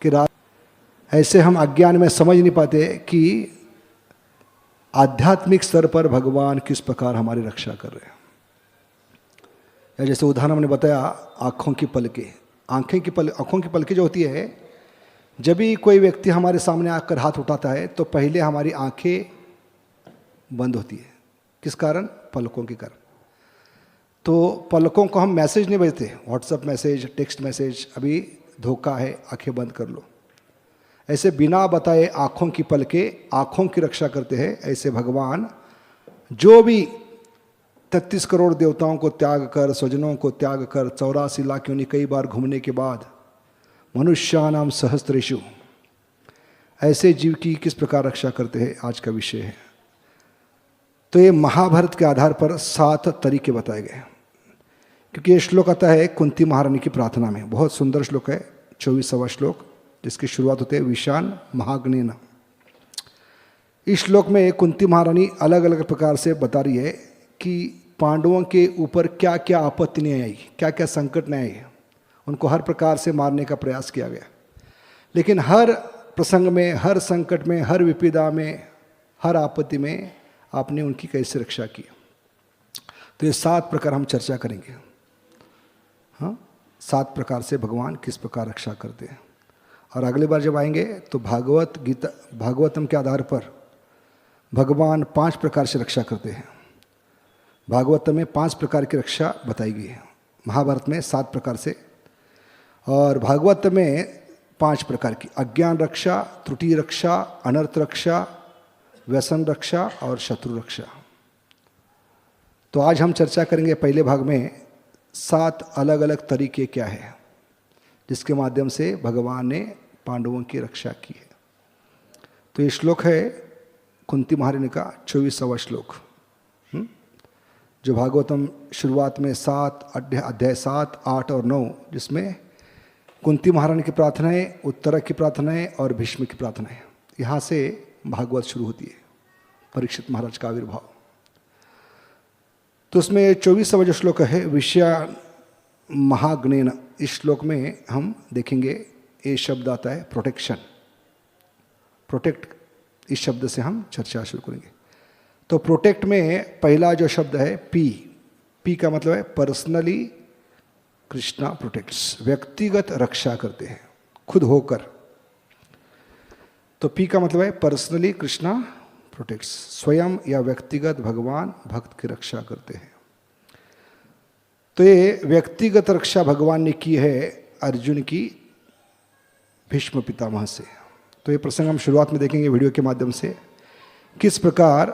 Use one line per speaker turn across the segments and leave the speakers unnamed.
कि ऐसे हम अज्ञान में समझ नहीं पाते कि आध्यात्मिक स्तर पर भगवान किस प्रकार हमारी रक्षा कर रहे हैं। या जैसे उदाहरण हमने बताया आँखों की पलकें, आँखों की पलकें जो होती है, जब भी कोई व्यक्ति हमारे सामने आकर हाथ उठाता है तो पहले हमारी आंखें बंद होती है। किस कारण? पलकों के कारण। तो पलकों को हम मैसेज नहीं भेजते, व्हाट्सएप मैसेज, टेक्स्ट मैसेज, अभी धोखा है, आंखें बंद कर लो। ऐसे बिना बताए आँखों की पलकें आँखों की रक्षा करते हैं। ऐसे भगवान जो भी 33 करोड़ देवताओं को त्याग कर, स्वजनों को त्याग कर, 84 लाख योनि कई बार घूमने के बाद मनुष्यानाम सहस्त्रेषु, ऐसे जीव की किस प्रकार रक्षा करते हैं, आज का विषय है। तो ये महाभारत के आधार पर 7 तरीके बताए गए, क्योंकि ये श्लोक आता है कुंती महारानी की प्रार्थना में। बहुत सुंदर श्लोक है, 24वां श्लोक, जिसकी शुरुआत होती है विशान महाग्नेन। इस श्लोक में कुंती महारानी अलग अलग प्रकार से बता रही है कि पांडवों के ऊपर क्या क्या आपत्ति नहीं आई, क्या क्या संकट नहीं आई। उनको हर प्रकार से मारने का प्रयास किया गया, लेकिन हर प्रसंग में, हर संकट में, हर विपदा में, हर आपत्ति में आपने उनकी कैसे रक्षा की। तो ये 7 प्रकार हम चर्चा करेंगे। हाँ, 7 प्रकार से भगवान किस प्रकार रक्षा करते हैं। और अगली बार जब आएंगे तो भागवतम के आधार पर भगवान 5 प्रकार से रक्षा करते हैं। भागवतम में 5 प्रकार की रक्षा बताई गई है, महाभारत में 7 प्रकार से, और भागवत में 5 प्रकार की: अज्ञान रक्षा, त्रुटि रक्षा, अनर्थ रक्षा, व्यसन रक्षा और शत्रु रक्षा। तो आज हम चर्चा करेंगे पहले भाग में 7 अलग अलग तरीके क्या है जिसके माध्यम से भगवान ने पांडवों की रक्षा की है। तो ये श्लोक है कुंती महारानी का 24वां श्लोक, जो भागवतम शुरुआत में 7 अध्याय 7, 8 और 9, जिसमें कुंती महारानी की प्रार्थनाएं, उत्तरा की प्रार्थनाएं और भीष्म की प्रार्थनाएं, यहाँ से भागवत शुरू होती है, परीक्षित महाराज का आविर्भाव। तो उसमें 24वां जो श्लोक है विषया महाग्नेन, इस श्लोक में हम देखेंगे ये शब्द आता है प्रोटेक्शन, प्रोटेक्ट, इस शब्द से हम चर्चा शुरू करेंगे। तो प्रोटेक्ट में पहला जो शब्द है पी का मतलब है पर्सनली कृष्णा प्रोटेक्ट्स, व्यक्तिगत रक्षा करते हैं खुद होकर। तो पी का मतलब है पर्सनली कृष्णा प्रोटेक्ट्स, स्वयं या व्यक्तिगत भगवान भक्त की रक्षा करते हैं। तो ये व्यक्तिगत रक्षा भगवान ने की है अर्जुन की भीष्म पितामह से। तो ये प्रसंग हम शुरुआत में देखेंगे वीडियो के माध्यम से, किस प्रकार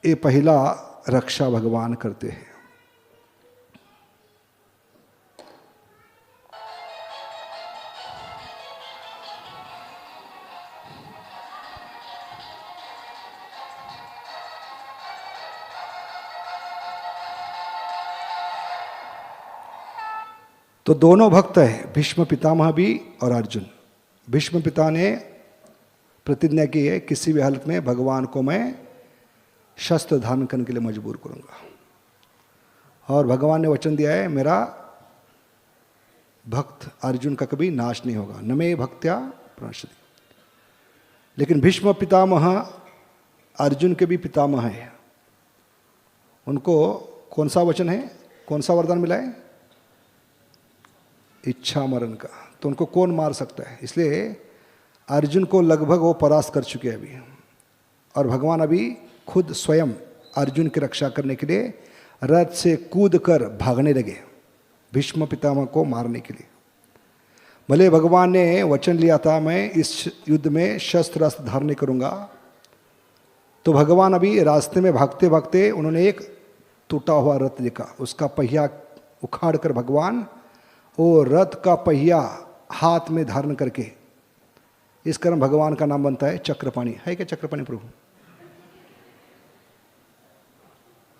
ये पहला रक्षा भगवान करते हैं। तो दोनों भक्त हैं, भीष्म पितामह भी और अर्जुन। भीष्म पिता ने प्रतिज्ञा की है किसी भी हालत में भगवान को मैं शस्त्र धारण करने के लिए मजबूर करूंगा, और भगवान ने वचन दिया है मेरा भक्त अर्जुन का कभी नाश नहीं होगा, न मे भक्त्या प्रणश्यति। लेकिन भीष्म पितामह अर्जुन के भी पितामह है, उनको कौन सा वचन है, कौन सा वरदान मिला है? इच्छा मरण का। तो उनको कौन मार सकता है? इसलिए अर्जुन को लगभग वो परास्त कर चुके हैं अभी, और भगवान अभी खुद स्वयं अर्जुन की रक्षा करने के लिए रथ से कूद कर भागने लगे भीष्म पितामह को मारने के लिए। भले भगवान ने वचन लिया था मैं इस युद्ध में शस्त्र अस्त्र धारण करूंगा, तो भगवान अभी रास्ते में भागते भागते उन्होंने एक टूटा हुआ रथ देखा, उसका पहिया उखाड़ कर भगवान वो रथ का पहिया हाथ में धारण करके, इस कारण भगवान का नाम बनता है चक्रपाणि। है क्या चक्रपाणि प्रभु?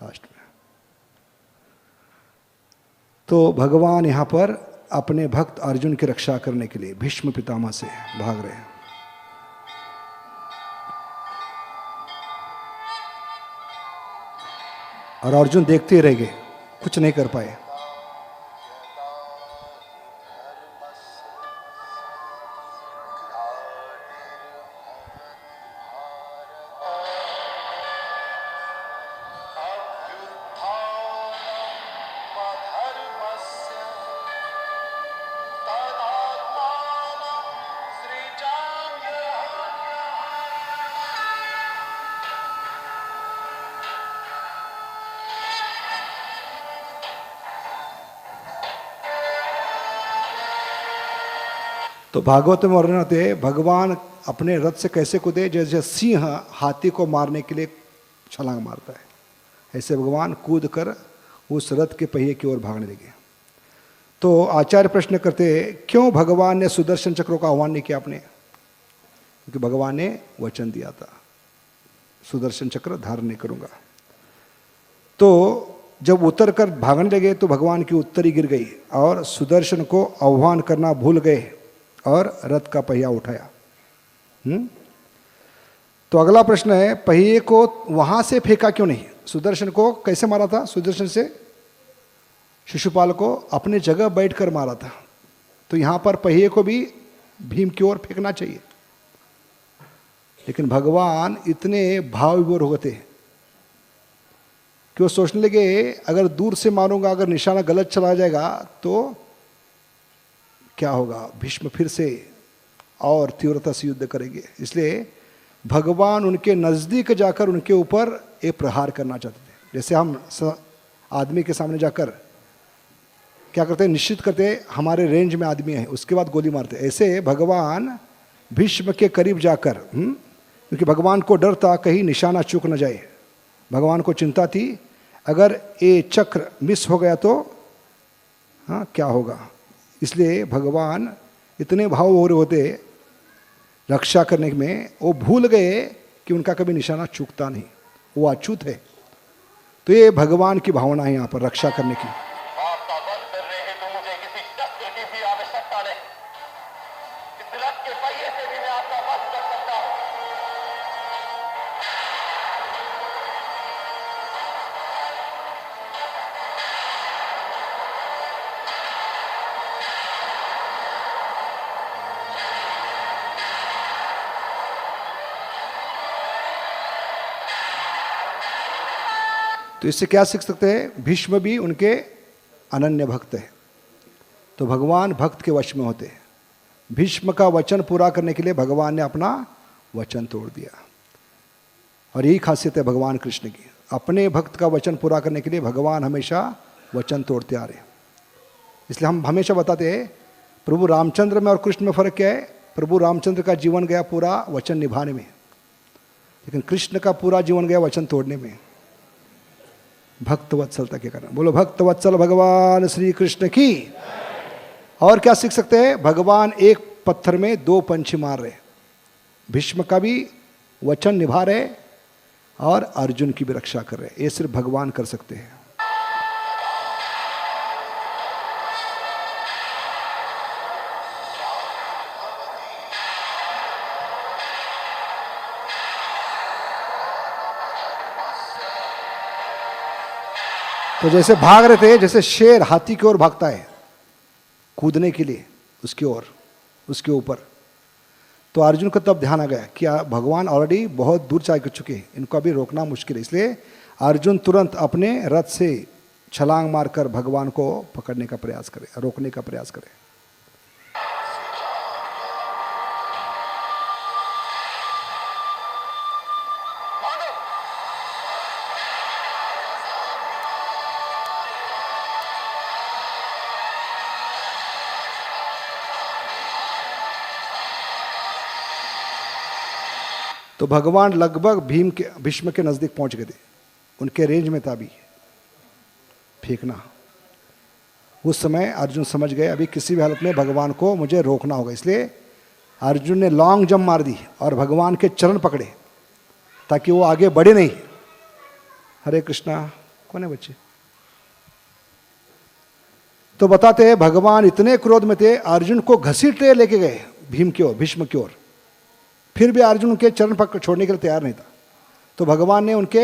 लास्ट में तो भगवान यहां पर अपने भक्त अर्जुन की रक्षा करने के लिए भीष्म पितामह से भाग रहे हैं। और अर्जुन देखते ही रह गए, कुछ नहीं कर पाए। तो भागवत में वर्णन होते हैं भगवान अपने रथ से कैसे कूदे, जैसे सिंह हाथी को मारने के लिए छलांग मारता है, ऐसे भगवान कूद कर उस रथ के पहिए की ओर भागने लगे। तो आचार्य प्रश्न करते क्यों भगवान ने सुदर्शन चक्रों का आह्वान नहीं किया आपने? क्योंकि भगवान ने वचन दिया था सुदर्शन चक्र धारण नहीं करूंगा। तो जब उतर कर भागने लगे तो भगवान की उत्तरी गिर गई और सुदर्शन को आह्वान करना भूल गए और रथ का पहिया उठाया। तो अगला प्रश्न है पहिए को वहां से फेंका क्यों नहीं? सुदर्शन को कैसे मारा था? सुदर्शन से शिशुपाल को अपने जगह बैठकर मारा था। तो यहां पर पहिए को भी भीम की ओर फेंकना चाहिए, लेकिन भगवान इतने भाव विभोर हो गए कि वो सोचने लगे अगर दूर से मारूंगा, अगर निशाना गलत चला जाएगा तो क्या होगा, भीष्म फिर से और तीव्रता से युद्ध करेंगे। इसलिए भगवान उनके नज़दीक जाकर उनके ऊपर एक प्रहार करना चाहते थे। जैसे हम आदमी के सामने जाकर क्या करते हैं, निश्चित करते हैं हमारे रेंज में आदमी है, उसके बाद गोली मारते। ऐसे भगवान भीष्म के करीब जाकर, क्योंकि भगवान को डर था कहीं निशाना चूक न जाए, भगवान को चिंता थी अगर ये चक्र मिस हो गया तो हाँ क्या होगा। इसलिए भगवान इतने भाव हो रहे होते रक्षा करने में, वो भूल गए कि उनका कभी निशाना चूकता नहीं, वो अछूत है। तो ये भगवान की भावना है यहाँ पर रक्षा करने की। तो इससे क्या सीख सकते हैं? भीष्म भी उनके अनन्य भक्त है, तो भगवान भक्त के वश में होते हैं। भीष्म का वचन पूरा करने के लिए भगवान ने अपना वचन तोड़ दिया, और यही खासियत है भगवान कृष्ण की। अपने भक्त का वचन पूरा करने के लिए भगवान हमेशा वचन तोड़ते आ रहे हैं। इसलिए हम हमेशा बताते हैं प्रभु रामचंद्र में और कृष्ण में फ़र्क क्या है। प्रभु रामचंद्र का जीवन गया पूरा वचन निभाने में, लेकिन कृष्ण का पूरा जीवन गया वचन तोड़ने में, भक्त वत्सलता के कारण। बोलो भक्त वत्सल भगवान श्री कृष्ण की। और क्या सीख सकते हैं? भगवान एक पत्थर में दो पंछी मार रहे, भीष्म का भी वचन निभा रहे और अर्जुन की भी रक्षा कर रहे। ये सिर्फ भगवान कर सकते हैं। तो जैसे भाग रहे थे, जैसे शेर हाथी की ओर भागता है कूदने के लिए उसकी ओर, उसके ऊपर, तो अर्जुन को तब ध्यान आ गया कि भगवान ऑलरेडी बहुत दूर जा चुके हैं, इनको अभी रोकना मुश्किल है। इसलिए अर्जुन तुरंत अपने रथ से छलांग मारकर भगवान को पकड़ने का प्रयास करे, रोकने का प्रयास करे। तो भगवान लगभग भीष्म के नज़दीक पहुंच गए थे, उनके रेंज में था अभी फेंकना। उस समय अर्जुन समझ गए अभी किसी भी हालत में भगवान को मुझे रोकना होगा। इसलिए अर्जुन ने लॉन्ग जंप मार दी और भगवान के चरण पकड़े ताकि वो आगे बढ़े नहीं। हरे कृष्णा। कौन है बच्चे? तो बताते हैं भगवान इतने क्रोध में थे, अर्जुन को घसीटते लेके गए भीम की ओर, भीष्म की ओर। फिर भी अर्जुन उनके चरण पकड़ छोड़ने के लिए तैयार नहीं था। तो भगवान ने उनके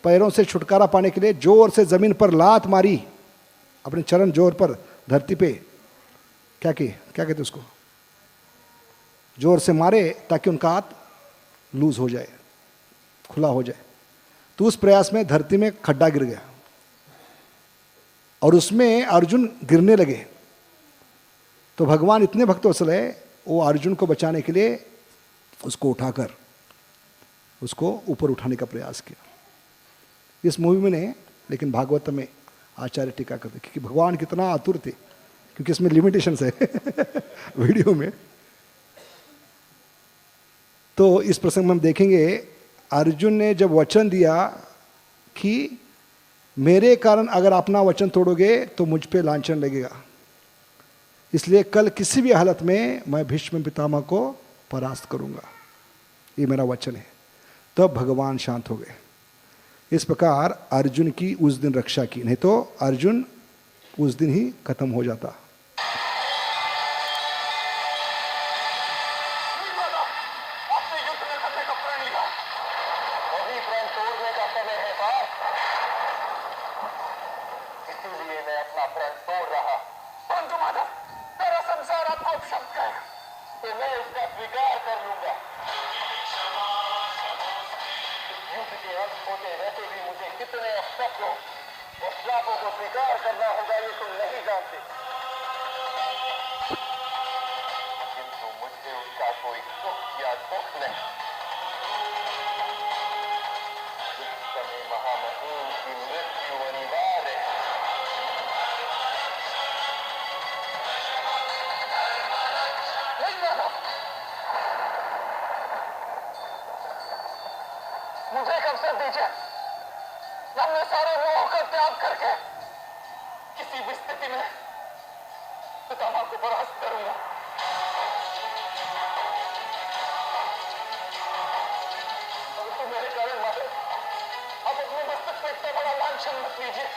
पैरों से छुटकारा पाने के लिए जोर से जमीन पर लात मारी, अपने चरण जोर पर धरती पे क्या कहते उसको, जोर से मारे ताकि उनका हाथ लूज हो जाए, खुला हो जाए। तो उस प्रयास में धरती में खड्डा गिर गया और उसमें अर्जुन गिरने लगे। तो भगवान इतने भक्तवत्सल है, वो अर्जुन को बचाने के लिए उसको उठाकर उसको ऊपर उठाने का प्रयास किया। इस मूवी में नहीं, लेकिन भागवत में आचार्य टीका करते क्योंकि भगवान कितना आतुर थे, क्योंकि इसमें लिमिटेशंस है वीडियो में, तो इस प्रसंग में हम देखेंगे अर्जुन ने जब वचन दिया कि मेरे कारण अगर अपना वचन तोड़ोगे तो मुझ पे लांछन लगेगा, इसलिए कल किसी भी हालत में मैं भीष्म पितामह को परास्त करूंगा, ये मेरा वचन है। तब भगवान शांत हो गए। इस प्रकार अर्जुन की उस दिन रक्षा की, नहीं तो अर्जुन उस दिन ही खत्म हो जाता।
मुझे एक अवसर दीजिए, मैं अपने सारे मोह का त्याग करके किसी भी स्थिति में पितामह को परास्त करूंगा। तो मेरे कारण मारे, अब अपने मस्तक पे इतना बड़ा लांछन मत लीजिए।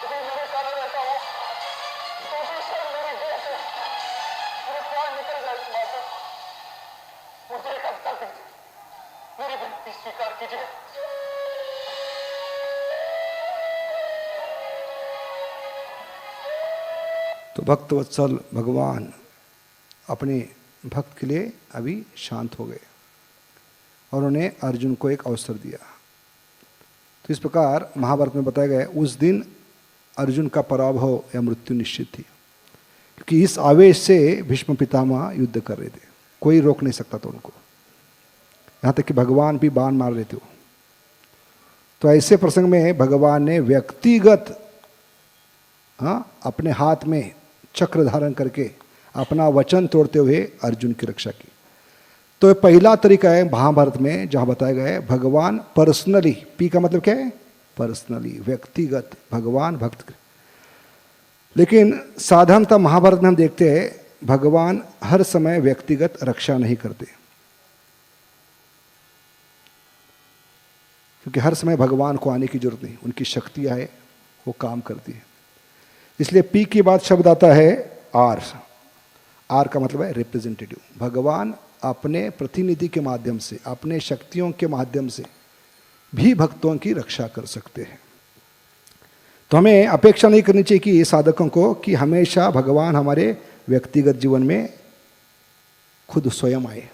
यदि मेरे कारण ऐसा हो तो ईश्वर मेरी देह से मेरे प्राण निकल जाए। माता, मुझे एक अवसर दीजिए, मेरी विनती स्वीकार कीजिए।
तो भक्त वत्सल भगवान अपने भक्त के लिए अभी शांत हो गए और उन्हें अर्जुन को एक अवसर दिया। तो इस प्रकार महाभारत में बताया गया उस दिन अर्जुन का पराभव या मृत्यु निश्चित थी, क्योंकि इस आवेश से भीष्म पितामह युद्ध कर रहे थे, कोई रोक नहीं सकता था उनको, यहाँ तक कि भगवान भी बाण मार रहे थे। तो ऐसे प्रसंग में भगवान ने व्यक्तिगत अपने हाथ में चक्र धारण करके अपना वचन तोड़ते हुए अर्जुन की रक्षा की। तो पहला तरीका है महाभारत में जहाँ बताया गया है भगवान पर्सनली, पी का मतलब क्या है, पर्सनली, व्यक्तिगत भगवान भक्त। लेकिन साधारणतः महाभारत में हम देखते हैं भगवान हर समय व्यक्तिगत रक्षा नहीं करते, क्योंकि हर समय भगवान को आने की जरूरत नहीं, उनकी शक्तियाँ है वो काम करती है। इसलिए पी के बाद शब्द आता है आर। आर का मतलब है रिप्रेजेंटेटिव। भगवान अपने प्रतिनिधि के माध्यम से, अपने शक्तियों के माध्यम से भी भक्तों की रक्षा कर सकते हैं। तो हमें अपेक्षा नहीं करनी चाहिए कि साधकों को कि हमेशा भगवान हमारे व्यक्तिगत जीवन में खुद स्वयं आए।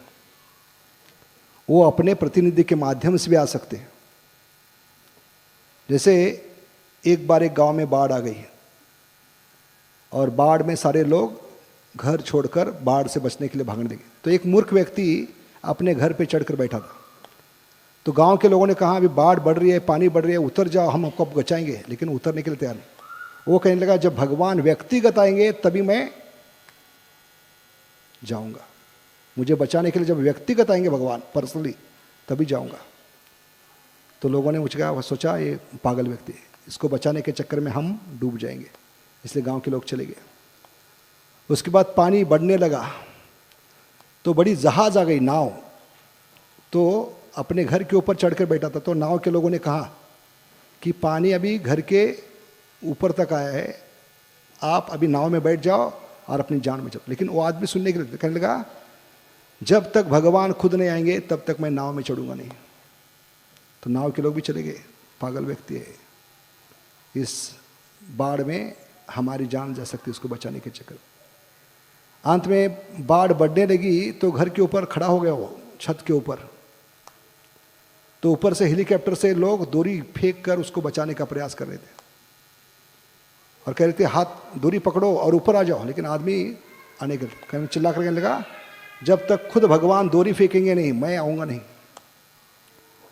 वो अपने प्रतिनिधि के माध्यम से भी आ सकते हैं। जैसे एक बार एक गांव में बाढ़ आ गई और बाढ़ में सारे लोग घर छोड़कर बाढ़ से बचने के लिए भागने लगे। तो एक मूर्ख व्यक्ति अपने घर पे चढ़कर बैठा था। तो गांव के लोगों ने कहा अभी बाढ़ बढ़ रही है, पानी बढ़ रही है, उतर जाओ, हम आपको बचाएंगे। लेकिन उतरने के लिए तैयार नहीं। वो कहने लगा जब भगवान व्यक्तिगत आएंगे तभी मैं जाऊंगा, मुझे बचाने के लिए जब व्यक्तिगत आएंगे भगवान पर्सनली तभी जाऊंगा। तो लोगों ने मुझे सोचा ये पागल व्यक्ति है, इसको बचाने के चक्कर में हम डूब जाएंगे, इसलिए गांव के लोग चले गए। उसके बाद पानी बढ़ने लगा तो बड़ी जहाज आ गई, नाव। तो अपने घर के ऊपर चढ़कर बैठा था। तो नाव के लोगों ने कहा कि पानी अभी घर के ऊपर तक आया है, आप अभी नाव में बैठ जाओ और अपनी जान बचाओ। लेकिन वो आदमी सुनने के लिए कहने लगा जब तक भगवान खुद नहीं आएंगे तब तक मैं नाव में चढ़ूंगा नहीं। तो नाव के लोग भी चले गए, पागल व्यक्ति है, इस बाढ़ में हमारी जान जा सकती है, उसको बचाने के चक्कर। अंत में बाढ़ बढ़ने लगी तो घर के ऊपर खड़ा हो गया वो, छत के ऊपर। तो ऊपर से हेलीकॉप्टर से लोग डोरी फेंक कर उसको बचाने का प्रयास कर रहे थे और कह रहे थे हाथ डोरी पकड़ो और ऊपर आ जाओ। लेकिन आदमी आने के चिल्ला कर कहने लगा जब तक खुद भगवान डोरी फेंकेंगे नहीं मैं आऊँगा नहीं।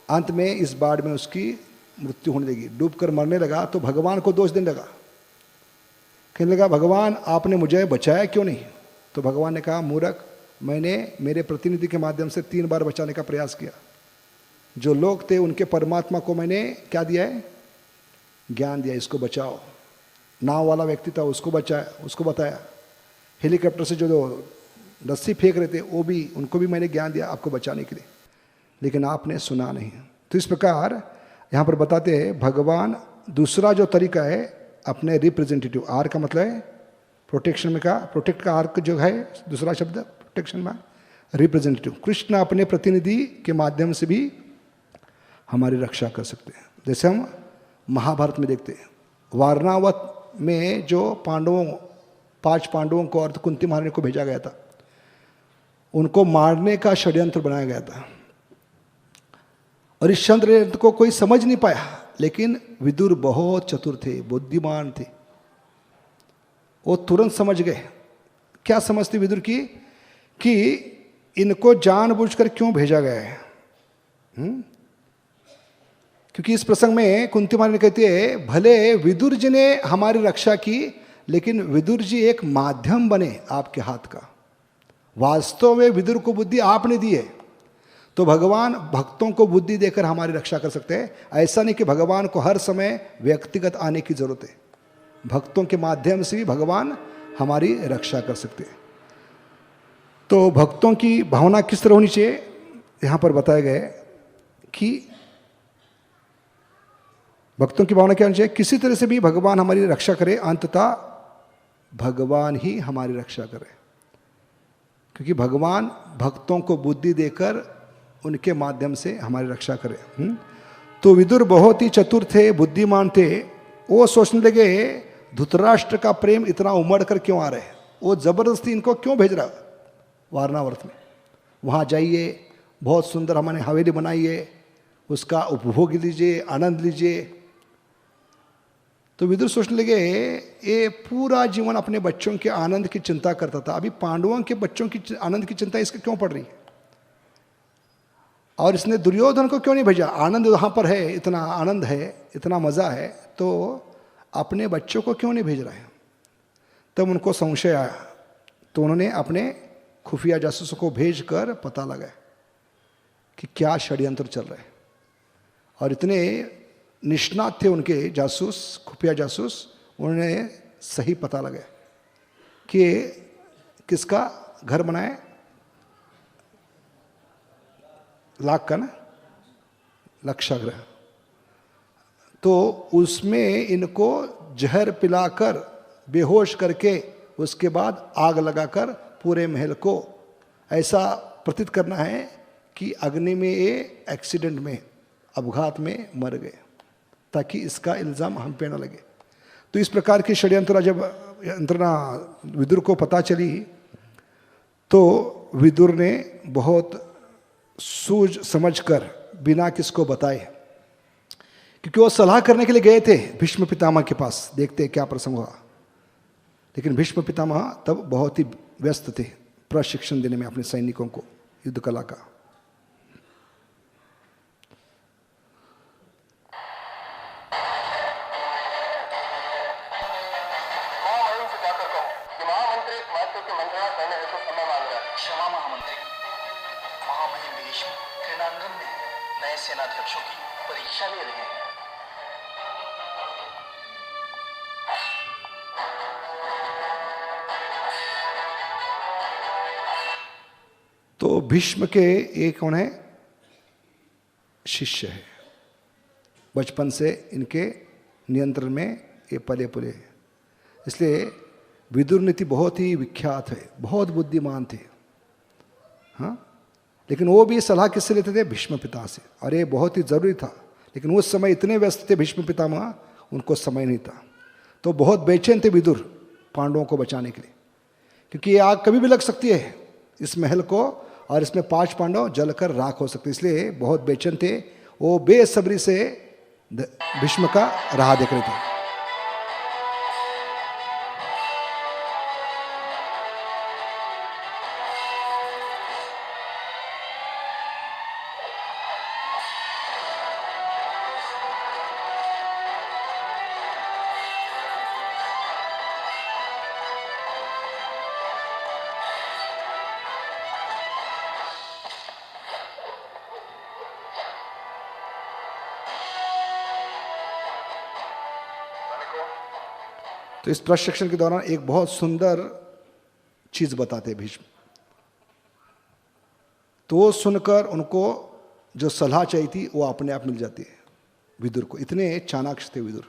अंत में इस बाढ़ में उसकी मृत्यु होने लगी, डूब कर मरने लगा। तो भगवान को दोष देने लगा, कहने लगा भगवान आपने मुझे बचाया क्यों नहीं, तो भगवान ने कहा, मूर्ख, मैंने मेरे प्रतिनिधि के माध्यम से 3 बार बचाने का प्रयास किया। जो लोग थे उनके परमात्मा को मैंने क्या दिया है? ज्ञान दिया, इसको बचाओ। नाव वाला व्यक्ति था, उसको बचाया, उसको बताया। हेलीकॉप्टर से जो रस्सी फेंक रहे थे वो भी, उनको भी मैंने ज्ञान दिया आपको बचाने के लिए, लेकिन आपने सुना नहीं। तो इस प्रकार यहाँ पर बताते हैं भगवान दूसरा जो तरीका है अपने रिप्रेजेंटेटिव, आर का मतलब है प्रोटेक्शन में का, प्रोटेक्ट का आर जो है दूसरा शब्द प्रोटेक्शन में रिप्रेजेंटेटिव। कृष्ण अपने प्रतिनिधि के माध्यम से भी हमारी रक्षा कर सकते हैं। जैसे हम महाभारत में देखते हैं, वारणावत में जो 5 पांडवों को और कुंती मारने को भेजा गया था, उनको मारने का षड्यंत्र बनाया गया था और इस षड्यंत्र को कोई समझ नहीं पाया, लेकिन विदुर बहुत चतुर थे, बुद्धिमान थे, वो तुरंत समझ गए। क्या समझते विदुर की कि इनको जानबूझकर क्यों भेजा गया है? क्योंकि इस प्रसंग में कुंती माता कहती है, भले विदुर जी ने हमारी रक्षा की, लेकिन विदुर जी एक माध्यम बने आपके हाथ का। वास्तव में विदुर को बुद्धि आपने दी है, तो भगवान भक्तों को बुद्धि देकर हमारी रक्षा कर सकते हैं। ऐसा नहीं कि भगवान को हर समय व्यक्तिगत आने की जरूरत है, भक्तों के माध्यम से भी भगवान हमारी रक्षा कर सकते हैं। तो भक्तों की भावना किस तरह होनी चाहिए, यहाँ पर बताया गया है कि भक्तों की भावना क्या होनी चाहिए? किसी तरह से भी भगवान हमारी रक्षा करे, अंततः भगवान ही हमारी रक्षा करे, क्योंकि भगवान भक्तों को बुद्धि देकर उनके माध्यम से हमारी रक्षा करे। तो विदुर बहुत ही चतुर थे, बुद्धिमान थे। वो सोचने लगे धृतराष्ट्र का प्रेम इतना उमड़ कर क्यों आ रहा है, वो जबरदस्ती इनको क्यों भेज रहा वारणावर्त में। वहाँ जाइए, बहुत सुंदर हमने हवेली बनाइए, उसका उपभोग लीजिए, आनंद लीजिए। तो विदुर सोचने लगे ये पूरा जीवन अपने बच्चों के आनंद की चिंता करता था, अभी पांडवों के बच्चों की आनंद की चिंता इसके क्यों पड़ रही है, और इसने दुर्योधन को क्यों नहीं भेजा? आनंद वहाँ पर है, इतना आनंद है, इतना मज़ा है, तो अपने बच्चों को क्यों नहीं भेज रहा है? तब उनको संशय आया, तो उन्होंने अपने खुफिया जासूसों को भेजकर पता लगाया कि क्या षड्यंत्र चल रहा है। और इतने निष्णात थे उनके जासूस, खुफिया जासूस, उन्होंने सही पता लगाया कि किसका घर बनाए, लाख का ना लक्षाग्रह, तो उसमें इनको जहर पिलाकर बेहोश करके उसके बाद आग लगाकर पूरे महल को ऐसा प्रतीत करना है कि अग्नि में ये एक्सीडेंट में, अपघात में मर गए, ताकि इसका इल्ज़ाम हम पे न लगे। तो इस प्रकार की षड्यंत्र जब यंत्रणा विदुर को पता चली, तो विदुर ने बहुत सूझ समझकर बिना किसको बताए, क्योंकि वो सलाह करने के लिए गए थे भीष्म पितामह के पास, देखते क्या प्रसंग हुआ। लेकिन भीष्म पितामह तब बहुत ही व्यस्त थे प्रशिक्षण देने में अपने सैनिकों को युद्ध कला का।
महामहिम से जाकर कहो कि महामंत्री महत्व की मंत्रणा करने हेतु समय मांग रहा है।
क्षमा महामंत्री। महामहिम भीष्म क्रीड़ांगन में नए सेनाध्यक्षों की परीक्षा ले रहे हैं।
तो भीष्म के एक कौन है, शिष्य है, बचपन से इनके नियंत्रण में ये पले पुले, इसलिए विदुर नीति बहुत ही विख्यात है, बहुत बुद्धिमान थे। हाँ, लेकिन वो भी सलाह किससे लेते थे? भीष्म पिता से, और ये बहुत ही जरूरी था। लेकिन उस समय इतने व्यस्त थे भीष्म पितामह, उनको समय नहीं था। तो बहुत बेचैन थे विदुर पांडवों को बचाने के लिए, क्योंकि ये आग कभी भी लग सकती है इस महल को, और इसमें 5 पांडव जलकर राख हो सकते, इसलिए बहुत बेचैन थे। वो बेसब्री से भीष्म का राह देख रहे थे। तो इस प्रशिक्षण के दौरान एक बहुत सुंदर चीज बताते भीष्म। तो वो सुनकर उनको जो सलाह चाहिए थी वो अपने आप मिल जाती है विदुर को। इतने चाणाक्ष थे विदुर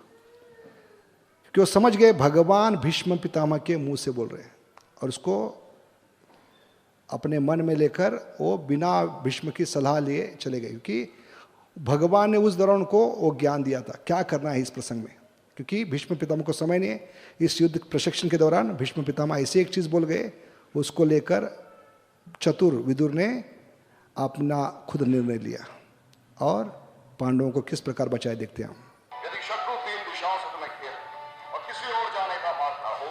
कि वो समझ गए भगवान भीष्म पितामह के मुंह से बोल रहे हैं, और उसको अपने मन में लेकर वो बिना भीष्म की सलाह लिए चले गए, क्योंकि भगवान ने उस दौरान उनको वो ज्ञान दिया था क्या करना है इस प्रसंग में। क्योंकि भीष्म पितामह को समय नहीं है, इस युद्ध प्रशिक्षण के दौरान भीष्म पितामह ऐसे एक चीज बोल गए, उसको लेकर चतुर विदुर ने अपना खुद निर्णय लिया और पांडवों को किस प्रकार बचाए देखते हैं हम।
यदि शत्रु 3 दिशाओं से तुम्हें घेर और किसी और जाने का मार्ग ना हो,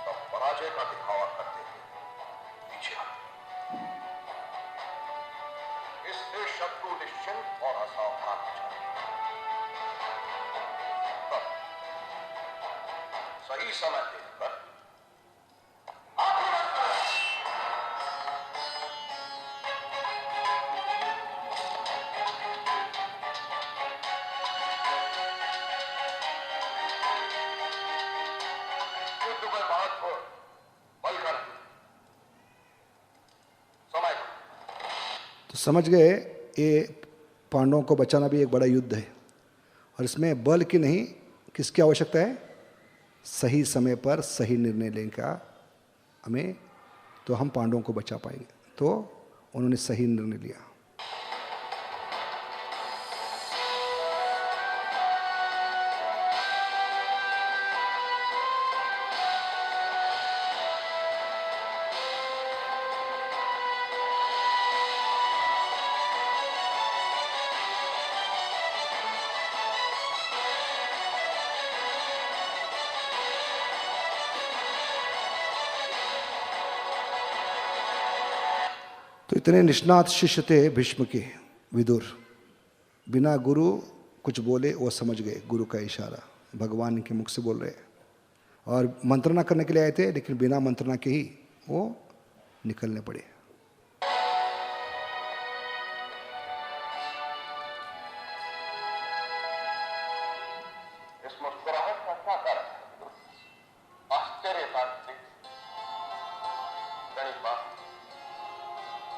तब पराजय का दिखावा करते हुए पीछे हटो। इससे शत्रु निश्चिंत और असावधान हो जाए। तब सही समय देखकर आक्रमण करें। युद्ध में महत्व बल का नहीं, समय का।
तो समझ गए ये पांडवों को बचाना भी एक बड़ा युद्ध है, और इसमें बल की नहीं किसकी आवश्यकता है, सही समय पर सही निर्णय लेने का हमें, तो हम पांडवों को बचा पाएंगे। तो उन्होंने सही निर्णय लिया। तो इतने निष्णात शिष्य थे भीष्म के विदुर, बिना गुरु कुछ बोले वो समझ गए गुरु का इशारा, भगवान के मुख से बोल रहे हैं, और मंत्रणा करने के लिए आए थे, लेकिन बिना मंत्रणा के ही वो निकलने पड़े।
इस मुस्कुराहट का क्या कारण है? आश्चर्य का गणित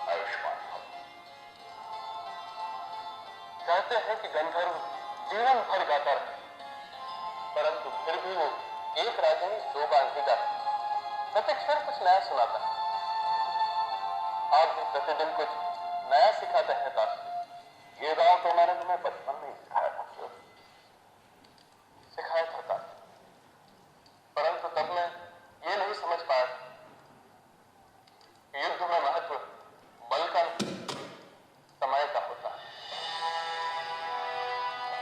आयुष्मान भव। कहते हैं कि गंधर्व जीवन भर गाता रहे, परंतु फिर भी वो एक रागिनी 2 बार ही गाता, प्रत्येक क्षण कुछ नया सुनाता है। आप भी प्रतिदिन कुछ नया सिखाते हैं दास। ये गाँव तो मैंने तुम्हें बचपन में ही सिखाया था, सिखाया था, परंतु तब मैं ये नहीं समझ पाया कि युद्ध में महत्व बल का समय का होता है।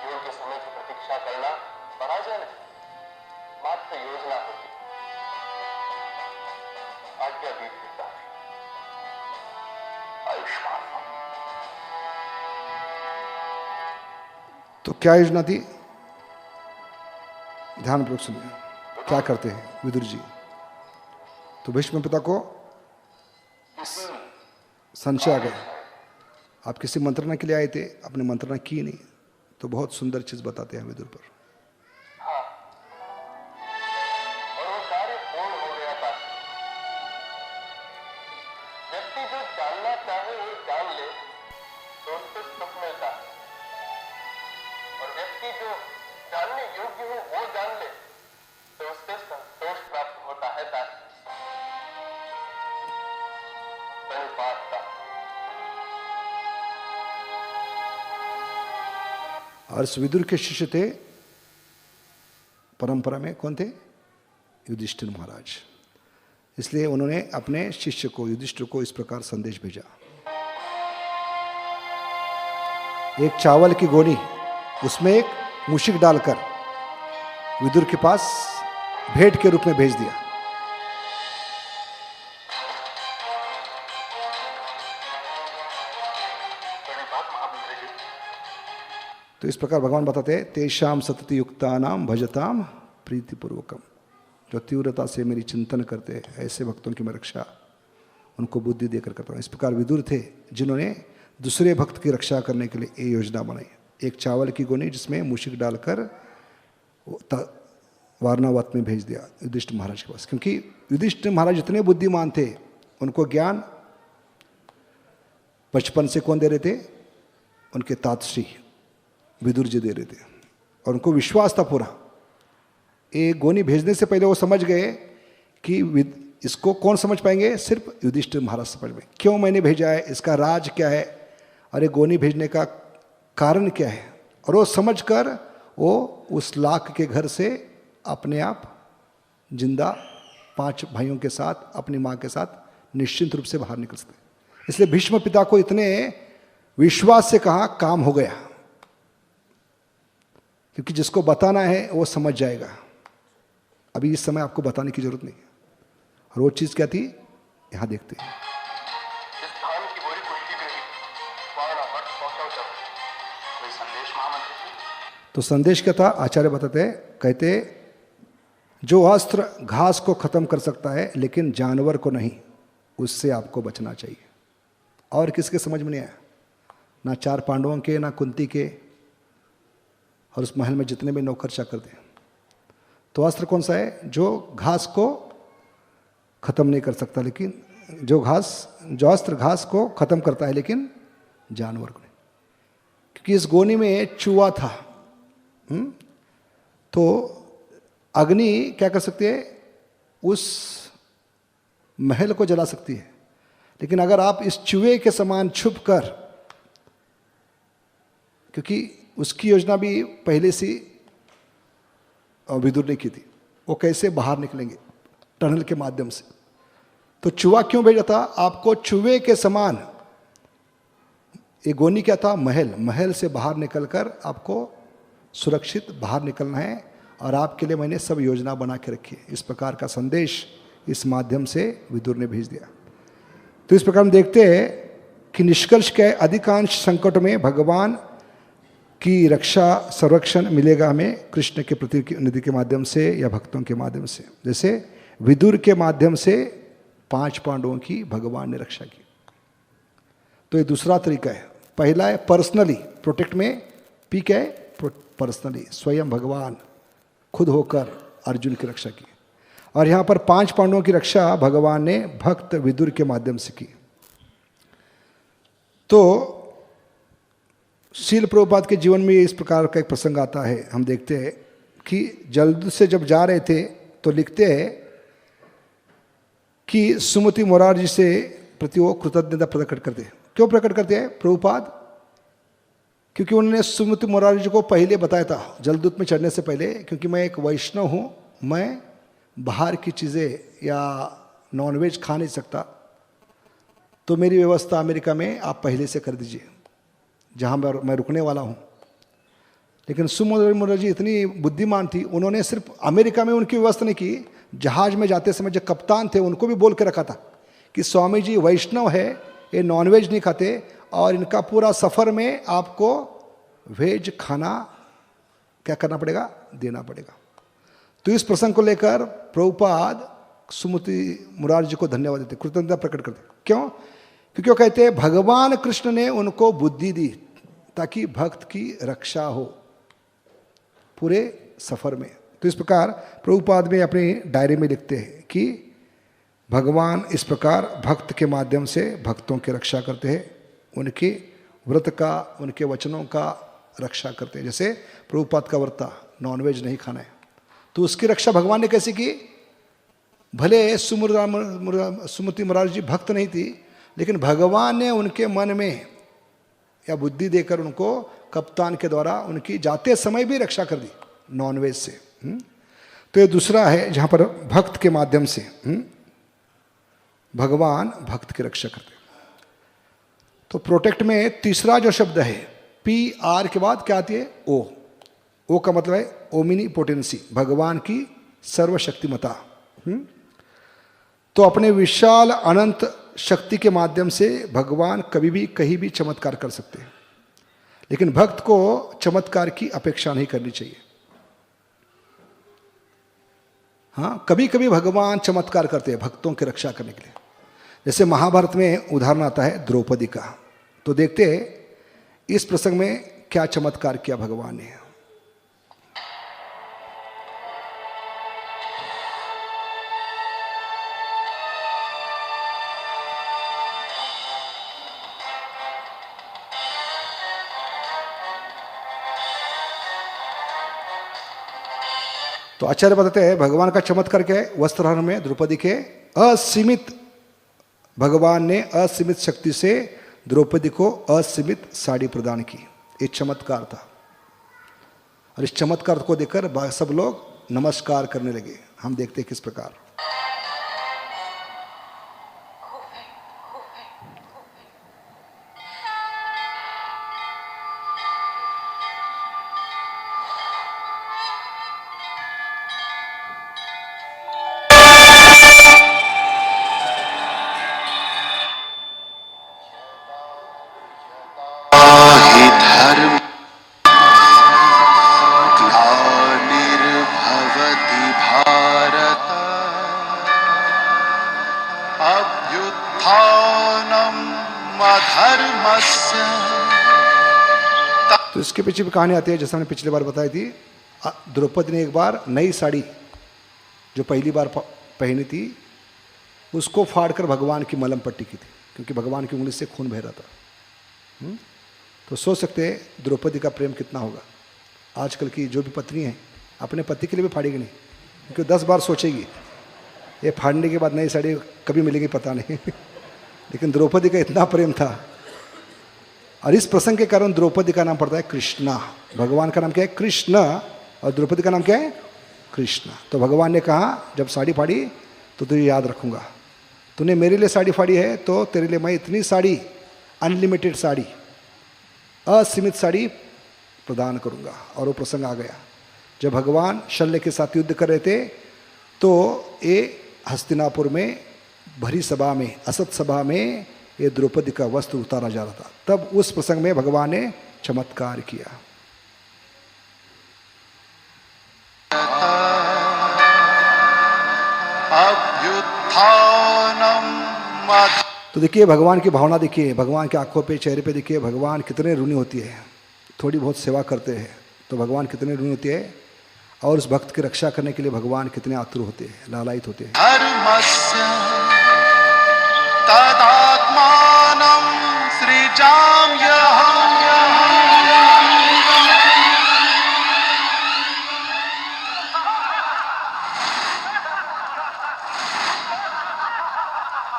योग्य समय की प्रतीक्षा करना पराजय नहीं, मात्र योजना होती। आज्ञा दी पिता, आयुष्मान भव।
तो क्या योजना थी, ध्यानपूर्वक सुनिए क्या करते हैं विदुर जी। तो भीष्म पिता को संशय आ गया, आप किसी मंत्रणा के लिए आए थे, आपने मंत्रणा की नहीं। तो बहुत सुंदर चीज बताते हैं विदुर पर।
हाँ, और वो कार्य पूर्ण हो गया था। व्यक्ति जो जानना चाहे वो जान ले तो उसको सुख मिलता है, और व्यक्ति जो जानने योग्य हो वो जान ले तो उससे संतोष प्राप्त होता है। धन्यवाद का
और इस विदुर के शिष्य थे, परंपरा में कौन थे, युधिष्ठिर महाराज। इसलिए उन्होंने अपने शिष्य को युधिष्ठिर को इस प्रकार संदेश भेजा। एक चावल की गोनी, उसमें एक मूषिक डालकर विदुर के पास भेंट के रूप में भेज दिया। तो इस प्रकार भगवान बताते हैं, तेषाम सतति युक्तानाम भजताम प्रीतिपूर्वकम, जो तीव्रता से मेरी चिंतन करते हैं ऐसे भक्तों की मैं रक्षा उनको बुद्धि देकर करता हूँ। इस प्रकार विदुर थे जिन्होंने दूसरे भक्त की रक्षा करने के लिए ये योजना बनाई। एक चावल की गोनी जिसमें मूषिक डालकर वारणावत में भेज दिया युधिष्ठिर महाराज के पास, क्योंकि युधिष्ठिर महाराज इतने बुद्धिमान थे, उनको ज्ञान बचपन से कौन दे रहे थे? उनके तातश्री विदुर जी दे रहे थे, और उनको विश्वास था पूरा। एक गोनी भेजने से पहले वो समझ गए कि इसको कौन समझ पाएंगे? सिर्फ युधिष्ठिर महाराज समझ में। क्यों मैंने भेजा है, इसका राज क्या है, और एक गोनी भेजने का कारण क्या है, और वो समझकर वो उस लाख के घर से अपने आप जिंदा 5 भाइयों के साथ, अपनी माँ के साथ निश्चिंत रूप से बाहर निकल सकते। इसलिए भीष्म पिता को इतने विश्वास से कहा काम हो गया, क्योंकि जिसको बताना है वो समझ जाएगा। अभी इस समय आपको बताने की जरूरत नहीं है। और वो चीज क्या थी, यहां देखते हैं।
इस धान की बोरी को उल्टी रही, वारणावत पहुंचा जब कोई संदेश महामंत्री जी।
तो संदेश क्या था? आचार्य बताते हैं, कहते जो अस्त्र घास को खत्म कर सकता है लेकिन जानवर को नहीं, उससे आपको बचना चाहिए। और किसके समझ में नहीं आया? ना 4 पांडवों के, ना कुंती के, और उस महल में जितने भी नौकर चाकर थे। तो अस्त्र कौन सा है? जो घास को खत्म नहीं कर सकता, लेकिन जो अस्त्र घास को खत्म करता है लेकिन जानवर को नहीं। क्योंकि इस गोनी में चूहा था। तो अग्नि क्या कर सकती है? उस महल को जला सकती है, लेकिन अगर आप इस चूहे के समान छुप कर, क्योंकि उसकी योजना भी पहले से विदुर ने की थी, वो कैसे बाहर निकलेंगे टनल के माध्यम से। तो चूहा क्यों भेजा था? आपको चूहे के समान, ये गोनी क्या था? महल से बाहर निकलकर आपको सुरक्षित बाहर निकलना है, और आपके लिए मैंने सब योजना बना के रखी है। इस प्रकार का संदेश इस माध्यम से विदुर ने भेज दिया। तो इस प्रकार हम देखते हैं कि निष्कर्ष के अधिकांश संकट में भगवान की रक्षा संरक्षण मिलेगा हमें कृष्ण के प्रतिनिधि के माध्यम से या भक्तों के माध्यम से। जैसे विदुर के माध्यम से 5 पांडवों की भगवान ने रक्षा की। तो ये दूसरा तरीका है। पहला है पर्सनली प्रोटेक्ट में, पी क्या है? पर्सनली, स्वयं भगवान खुद होकर अर्जुन की रक्षा की। और यहाँ पर 5 पांडवों की रक्षा भगवान ने भक्त विदुर के माध्यम से की। तो शील प्रभुपाद के जीवन में इस प्रकार का एक प्रसंग आता है। हम देखते हैं कि जल्द से जब जा रहे थे तो लिखते हैं कि सुमति मोरारजी से प्रति वो कृतज्ञता प्रकट करते हैं। क्यों प्रकट करते हैं प्रभुपाद? क्योंकि उन्होंने सुमति मोरारजी को पहले बताया था जलदूत में चढ़ने से पहले, क्योंकि मैं एक वैष्णव हूँ, मैं बाहर की चीज़ें या नॉनवेज खा नहीं सकता, तो मेरी व्यवस्था अमेरिका में आप पहले से कर दीजिए जहाँ मैं रुकने वाला हूँ। लेकिन सुमति मोरारजी इतनी बुद्धिमान थी, उन्होंने सिर्फ अमेरिका में उनकी व्यवस्था नहीं की, जहाज में जाते समय जो कप्तान थे उनको भी बोल के रखा था कि स्वामी जी वैष्णव है, ये नॉनवेज नहीं खाते, और इनका पूरा सफ़र में आपको वेज खाना क्या करना पड़ेगा? देना पड़ेगा। तो इस प्रसंग को लेकर प्रभुपाद सुमति मोरारजी को धन्यवाद देते, कृतज्ञता प्रकट करते। क्यों? क्योंकि वो कहते हैं भगवान कृष्ण ने उनको बुद्धि दी ताकि भक्त की रक्षा हो पूरे सफर में। तो इस प्रकार प्रभुपाद में अपनी डायरी में लिखते हैं कि भगवान इस प्रकार भक्त के माध्यम से भक्तों की रक्षा करते हैं, उनके व्रत का, उनके वचनों का रक्षा करते हैं। जैसे प्रभुपाद का व्रत था नॉनवेज नहीं खाना है, तो उसकी रक्षा भगवान ने कैसे की? भले सुमति मोरारजी भक्त नहीं थी, लेकिन भगवान ने उनके मन में या बुद्धि देकर उनको कप्तान के द्वारा उनकी जाते समय भी रक्षा कर दी नॉनवेज से। तो ये दूसरा है जहाँ पर भक्त के माध्यम से भगवान भक्त की रक्षा करते। तो प्रोटेक्ट में तीसरा जो शब्द है PR के बाद क्या आती है? O का मतलब है ओमिनी पोटेंसी, भगवान की सर्वशक्तिमता। तो अपने विशाल अनंत शक्ति के माध्यम से भगवान कभी भी कहीं भी चमत्कार कर सकते हैं, लेकिन भक्त को चमत्कार की अपेक्षा नहीं करनी चाहिए। हाँ, कभी कभी भगवान चमत्कार करते हैं भक्तों की रक्षा करने के लिए। जैसे महाभारत में उदाहरण आता है द्रौपदी का, तो देखते हैं इस प्रसंग में क्या चमत्कार किया भगवान ने। तो आचार्य बताते हैं भगवान का चमत्कार क्या है? वस्त्रहरण में द्रौपदी के असीमित, भगवान ने असीमित शक्ति से द्रौपदी को असीमित साड़ी प्रदान की। ये चमत्कार था। और इस चमत्कार को देखकर सब लोग नमस्कार करने लगे। हम देखते हैं किस प्रकार।
हि धर्म ग्लानिर्भवति भारत अभ्युत्थानम् अधर्मस्य।
तो इसके पीछे भी कहानी आती है, जैसे हमने पिछली बार बताई थी। द्रौपदी ने एक बार नई साड़ी जो पहली बार पहनी थी उसको फाड़कर भगवान की मलम पट्टी की थी, क्योंकि भगवान की उंगली से खून बह रहा था। तो सोच सकते हैं द्रौपदी का प्रेम कितना होगा। आजकल की जो भी पत्नी है अपने पति के लिए भी फाड़ेगी नहीं, क्योंकि 10 बार सोचेगी ये फाड़ने के बाद नई साड़ी कभी मिलेगी पता नहीं। लेकिन द्रौपदी का इतना प्रेम था। और इस प्रसंग के कारण द्रौपदी का नाम पड़ता है कृष्णा। भगवान का नाम क्या है? कृष्ण। और द्रौपदी का नाम क्या है? कृष्ण। तो भगवान ने कहा जब साड़ी फाड़ी तो तुझे याद रखूंगा, तूने मेरे लिए साड़ी फाड़ी है तो तेरे लिए मैं इतनी साड़ी, अनलिमिटेड साड़ी, असीमित साड़ी प्रदान करूंगा। और वो प्रसंग आ गया जब भगवान शल्य के साथ युद्ध कर रहे थे। तो ये हस्तिनापुर में भरी सभा में, असत सभा में ये द्रौपदी का वस्त्र उतारा जा रहा था। तब उस प्रसंग में भगवान ने चमत्कार किया। तो देखिए भगवान की भावना, देखिए भगवान की आंखों पे, चेहरे पे देखिए भगवान कितने ऋणी होती है। थोड़ी बहुत सेवा करते हैं तो भगवान कितने ऋणी होती है, और उस भक्त की रक्षा करने के लिए भगवान कितने आतुर होते हैं, लालायित होते हैं।
धर्मस्य तदात्मानं सृजाम्यहम्।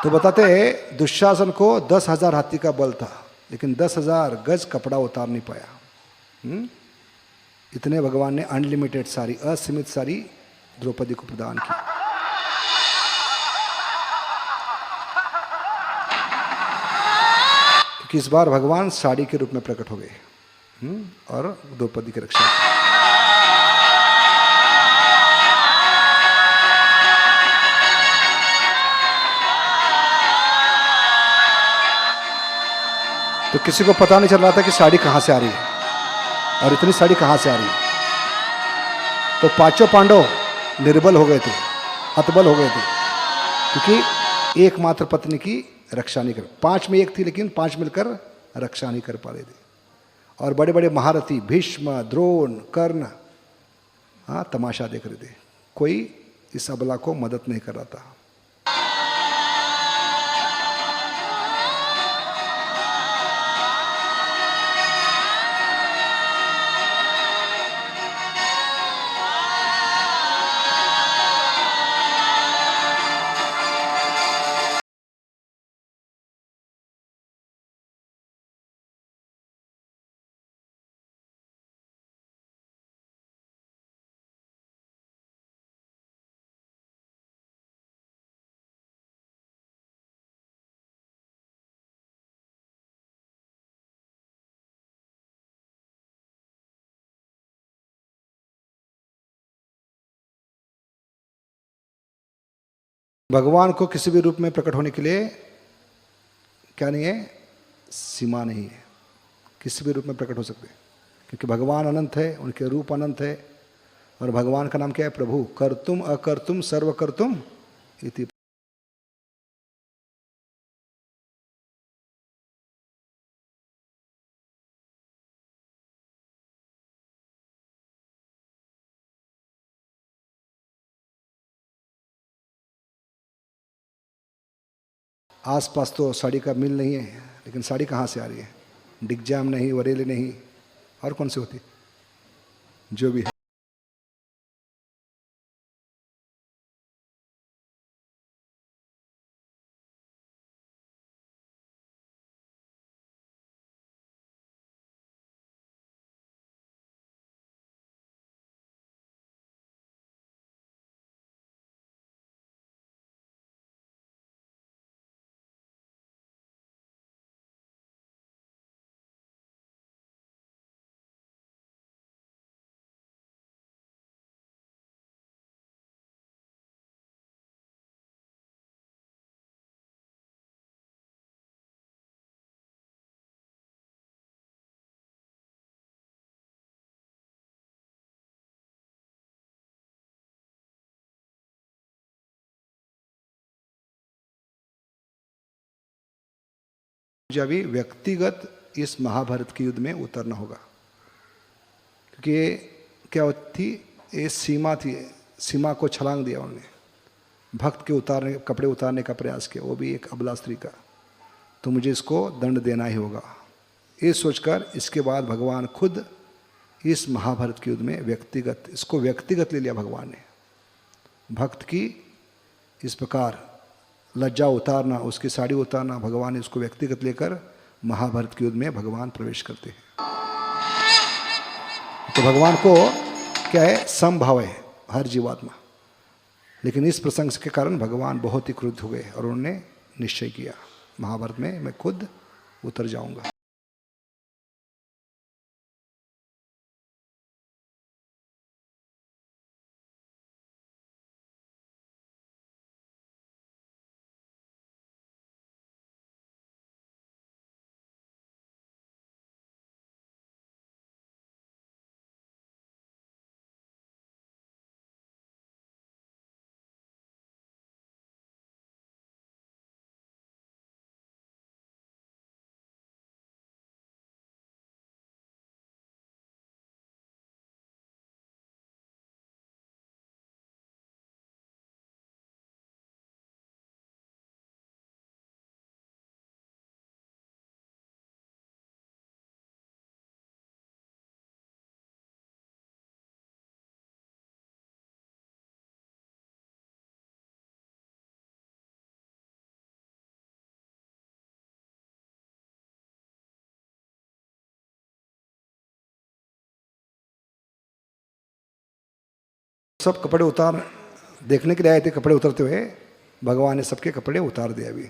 तो बताते हैं दुशासन को 10,000 हाथी का बल था, लेकिन 10,000 गज कपड़ा उतार नहीं पाया। इतने भगवान ने अनलिमिटेड साड़ी, असीमित साड़ी द्रौपदी को प्रदान की। क्योंकि इस बार भगवान साड़ी के रूप में प्रकट हो गए और द्रौपदी की रक्षा की। तो किसी को पता नहीं चल रहा था कि साड़ी कहाँ से आ रही है और इतनी साड़ी कहाँ से आ रही है। तो पांचों पांडव निर्बल हो गए थे, हतबल हो गए थे, क्योंकि एकमात्र पत्नी की रक्षा नहीं कर, 5 में 1 थी लेकिन 5 मिलकर रक्षा नहीं कर पा रहे थे। और बड़े बड़े महारथी भीष्म, द्रोण, कर्ण तमाशा देख रहे थे। कोई इस अबला को मदद नहीं कर रहा था। भगवान को किसी भी रूप में प्रकट होने के लिए क्या नहीं है? सीमा नहीं है। किसी भी रूप में प्रकट हो सकते हैं, क्योंकि भगवान अनंत है, उनके रूप अनंत है। और भगवान का नाम क्या है? प्रभु। कर्तुम अकर्तुम सर्व कर्तुम इति। आसपास तो साड़ी का मिल नहीं है, लेकिन साड़ी कहाँ से आ रही है? डिगजाम नहीं, वरेली नहीं, और कौन सी होती, जो भी है। मुझे अभी व्यक्तिगत इस महाभारत के युद्ध में उतरना होगा, क्योंकि ये क्या थी, ये सीमा थी, सीमा को छलांग दिया उन्होंने, भक्त के कपड़े उतारने का प्रयास किया, वो भी एक अबला स्त्री का। तो मुझे इसको दंड देना ही होगा। ये सोचकर इसके बाद भगवान खुद इस महाभारत के युद्ध में इसको व्यक्तिगत ले लिया भगवान ने। भक्त की इस प्रकार लज्जा उतारना, उसकी साड़ी उतारना, भगवान ने इसको व्यक्तिगत लेकर महाभारत के युद्ध में भगवान प्रवेश करते हैं। तो भगवान को क्या है, समभाव है हर जीवात्मा, लेकिन इस प्रसंग के कारण भगवान बहुत ही क्रुद्ध हुए और उन्होंने निश्चय किया, महाभारत में मैं खुद उतर जाऊंगा। सब कपड़े उतार देखने के लिए आए थे, कपड़े उतरते हुए भगवान ने सबके कपड़े उतार दिए अभी।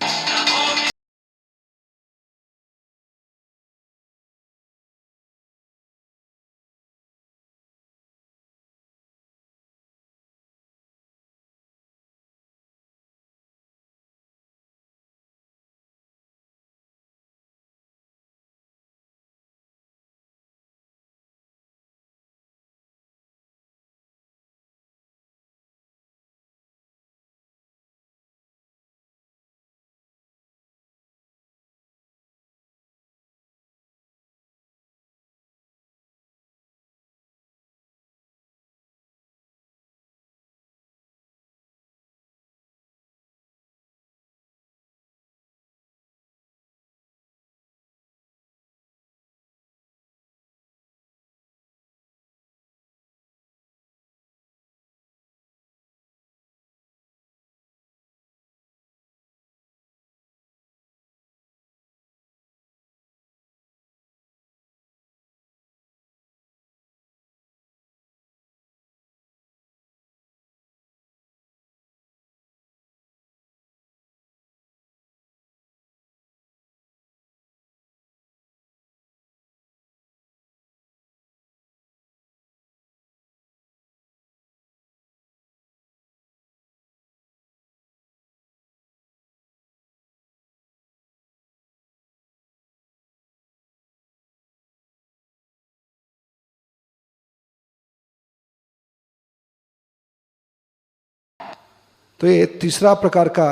तो ये तीसरा प्रकार का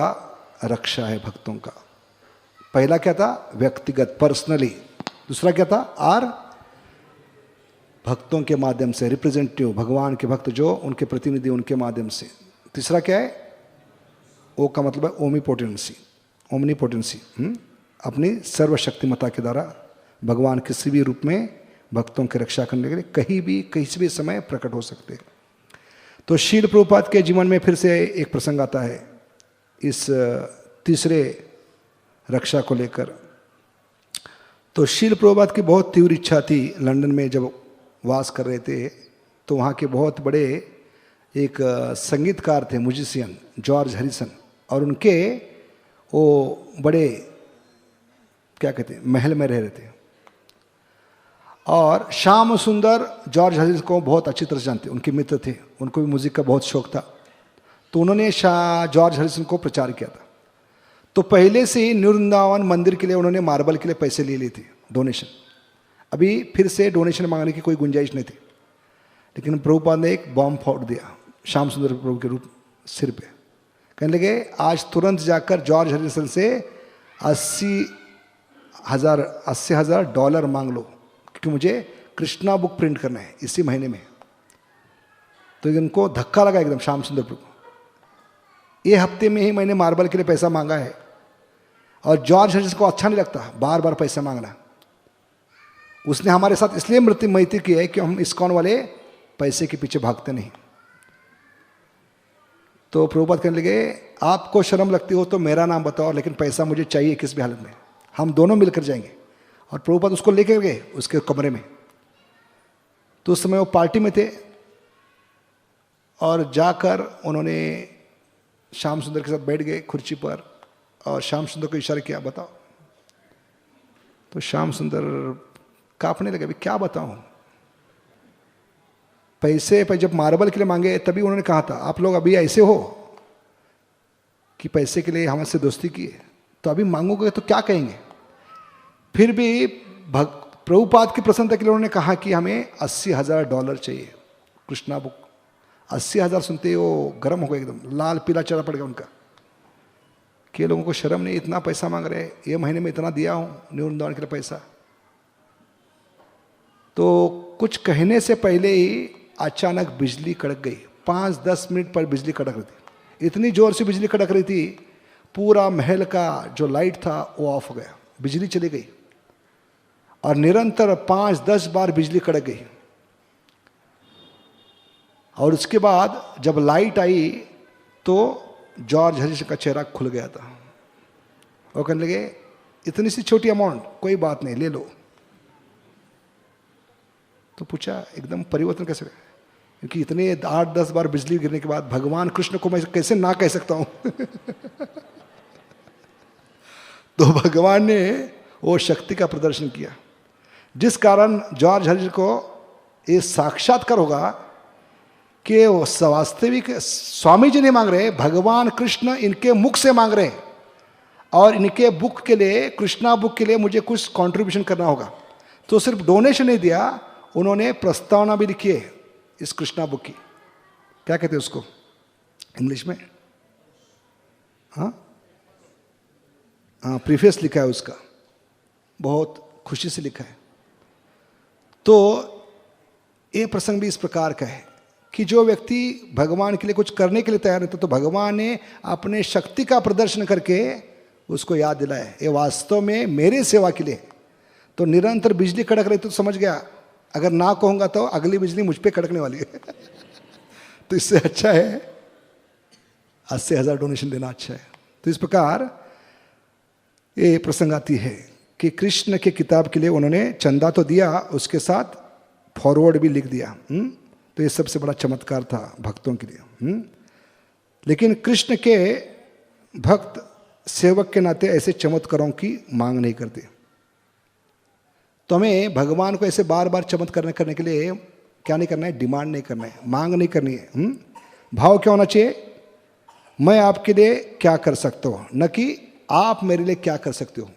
रक्षा है भक्तों का। पहला क्या था, व्यक्तिगत पर्सनली। दूसरा क्या था, आर भक्तों के माध्यम से, रिप्रेजेंटेटिव भगवान के भक्त जो उनके प्रतिनिधि, उनके माध्यम से। तीसरा क्या है, ओ का मतलब है ओमिपोटेंसी, ओमनीपोटेंसी, अपनी सर्वशक्तिमता के द्वारा भगवान किसी भी रूप में भक्तों की रक्षा करने के लिए कहीं भी किसी भी समय प्रकट हो सकते हैं। तो शील प्रभुपाद के जीवन में फिर से एक प्रसंग आता है इस तीसरे रक्षा को लेकर। तो शील प्रभुपाद की बहुत तीव्र इच्छा थी, लंदन में जब वास कर रहे थे तो वहाँ के बहुत बड़े एक संगीतकार थे, म्यूजिशियन जॉर्ज हैरिसन, और उनके वो बड़े क्या कहते हैं महल में रह रहे थे। और श्याम सुंदर जॉर्ज हैरिसन को बहुत अच्छी तरह जानते, उनके मित्र थे, उनको भी म्यूजिक का बहुत शौक था। तो उन्होंने जॉर्ज हैरिसन को प्रचार किया था। तो पहले से ही वृंदावन मंदिर के लिए उन्होंने मार्बल के लिए पैसे ले लिए थे, डोनेशन। अभी फिर से डोनेशन मांगने की कोई गुंजाइश नहीं थी, लेकिन प्रभुपाद ने एक बॉम्ब फोड़ दिया श्याम सुंदर प्रभु के रूप सिर पे। कहने लगे आज तुरंत जाकर जॉर्ज हैरिसन से 80,000 डॉलर मांग लो, क्योंकि मुझे कृष्णा बुक प्रिंट करना है इसी महीने में। तो इनको धक्का लगा एकदम श्याम सुंदर को। ये हफ्ते में ही मैंने मार्बल के लिए पैसा मांगा है, और जॉर्ज हरिस को अच्छा नहीं लगता बार बार पैसा मांगना। उसने हमारे साथ इसलिए मैत्री की है कि हम इस्कॉन वाले पैसे के पीछे भागते नहीं। तो प्रभुपाद कहने लगे, आपको शर्म लगती हो तो मेरा नाम बताओ, लेकिन पैसा मुझे चाहिए किस भी हालत में, हम दोनों मिलकर जाएंगे। और प्रभुपाद उसको लेकर गए उसके कमरे में। तो उस समय वो पार्टी में थे, और जाकर उन्होंने श्याम सुंदर के साथ बैठ गए कुर्सी पर, और श्याम सुंदर को इशारा किया, बताओ। तो श्याम सुंदर कांपने लगे, अभी क्या बताऊं। पैसे पर जब मार्बल के लिए मांगे तभी उन्होंने कहा था, आप लोग अभी ऐसे हो कि पैसे के लिए हमसे दोस्ती की है, तो अभी मांगोगे तो क्या कहेंगे। फिर भी प्रभुपाद की प्रसन्नता के लिए उन्होंने कहा कि हमें 80,000 डॉलर चाहिए कृष्णा बुक। 80,000 सुनते ही वो गर्म हो गए, एकदम लाल पीला चढ़ा पड़ गया उनका, कि लोगों को शर्म नहीं, इतना पैसा मांग रहे, ये महीने में इतना दिया हूँ न्यूनदान के लिए पैसा। तो कुछ कहने से पहले ही अचानक बिजली कड़क गई। 5-10 मिनट पर बिजली कड़क रही थी, इतनी जोर से बिजली कड़क रही थी, पूरा महल का जो लाइट था वो ऑफ हो गया, बिजली चली गई। और निरंतर 5-10 बार बिजली कड़क गई। और उसके बाद जब लाइट आई तो जॉर्ज हरिस का चेहरा खुल गया था। वो कहने लगे, इतनी सी छोटी अमाउंट, कोई बात नहीं, ले लो। तो पूछा, एकदम परिवर्तन कैसे, क्योंकि इतने 8-10 बार बिजली गिरने के बाद भगवान कृष्ण को मैं कैसे ना कह सकता हूं। तो भगवान ने वो शक्ति का प्रदर्शन किया, जिस कारण जॉर्ज हरिस को ये साक्षात्कार होगा कि वो वास्तविक स्वामी जी नहीं मांग रहे, भगवान कृष्ण इनके मुख से मांग रहे हैं, और इनके बुक के लिए, कृष्णा बुक के लिए मुझे कुछ कंट्रीब्यूशन करना होगा। तो सिर्फ डोनेशन नहीं दिया, उन्होंने प्रस्तावना भी लिखी है इस कृष्णा बुक की। क्या कहते हैं उसको इंग्लिश में? हाँ, प्रीफेस लिखा है उसका, बहुत खुशी से लिखा है। तो ये प्रसंग भी इस प्रकार का है कि जो व्यक्ति भगवान के लिए कुछ करने के लिए तैयार रहता, तो भगवान ने अपने शक्ति का प्रदर्शन करके उसको याद दिलाया, ये वास्तव में मेरे सेवा के लिए। तो निरंतर बिजली कड़क रही तो समझ गया, अगर ना कहूँगा तो अगली बिजली मुझ पे कड़कने वाली है। तो इससे अच्छा है 80,000 डोनेशन देना अच्छा है। तो इस प्रकार ये प्रसंग आती है कि कृष्ण के किताब के लिए उन्होंने चंदा तो दिया, उसके साथ फॉरवर्ड भी लिख दिया। तो ये सबसे बड़ा चमत्कार था भक्तों के लिए। लेकिन कृष्ण के भक्त सेवक के नाते ऐसे चमत्कारों की मांग नहीं करते। तो हमें भगवान को ऐसे बार बार चमत्कार करने के लिए क्या नहीं करना है, डिमांड नहीं करना है, मांग नहीं करनी है। भाव क्या होना चाहिए, मैं आपके लिए क्या कर सकता हूँ, न कि आप मेरे लिए क्या कर सकते हो।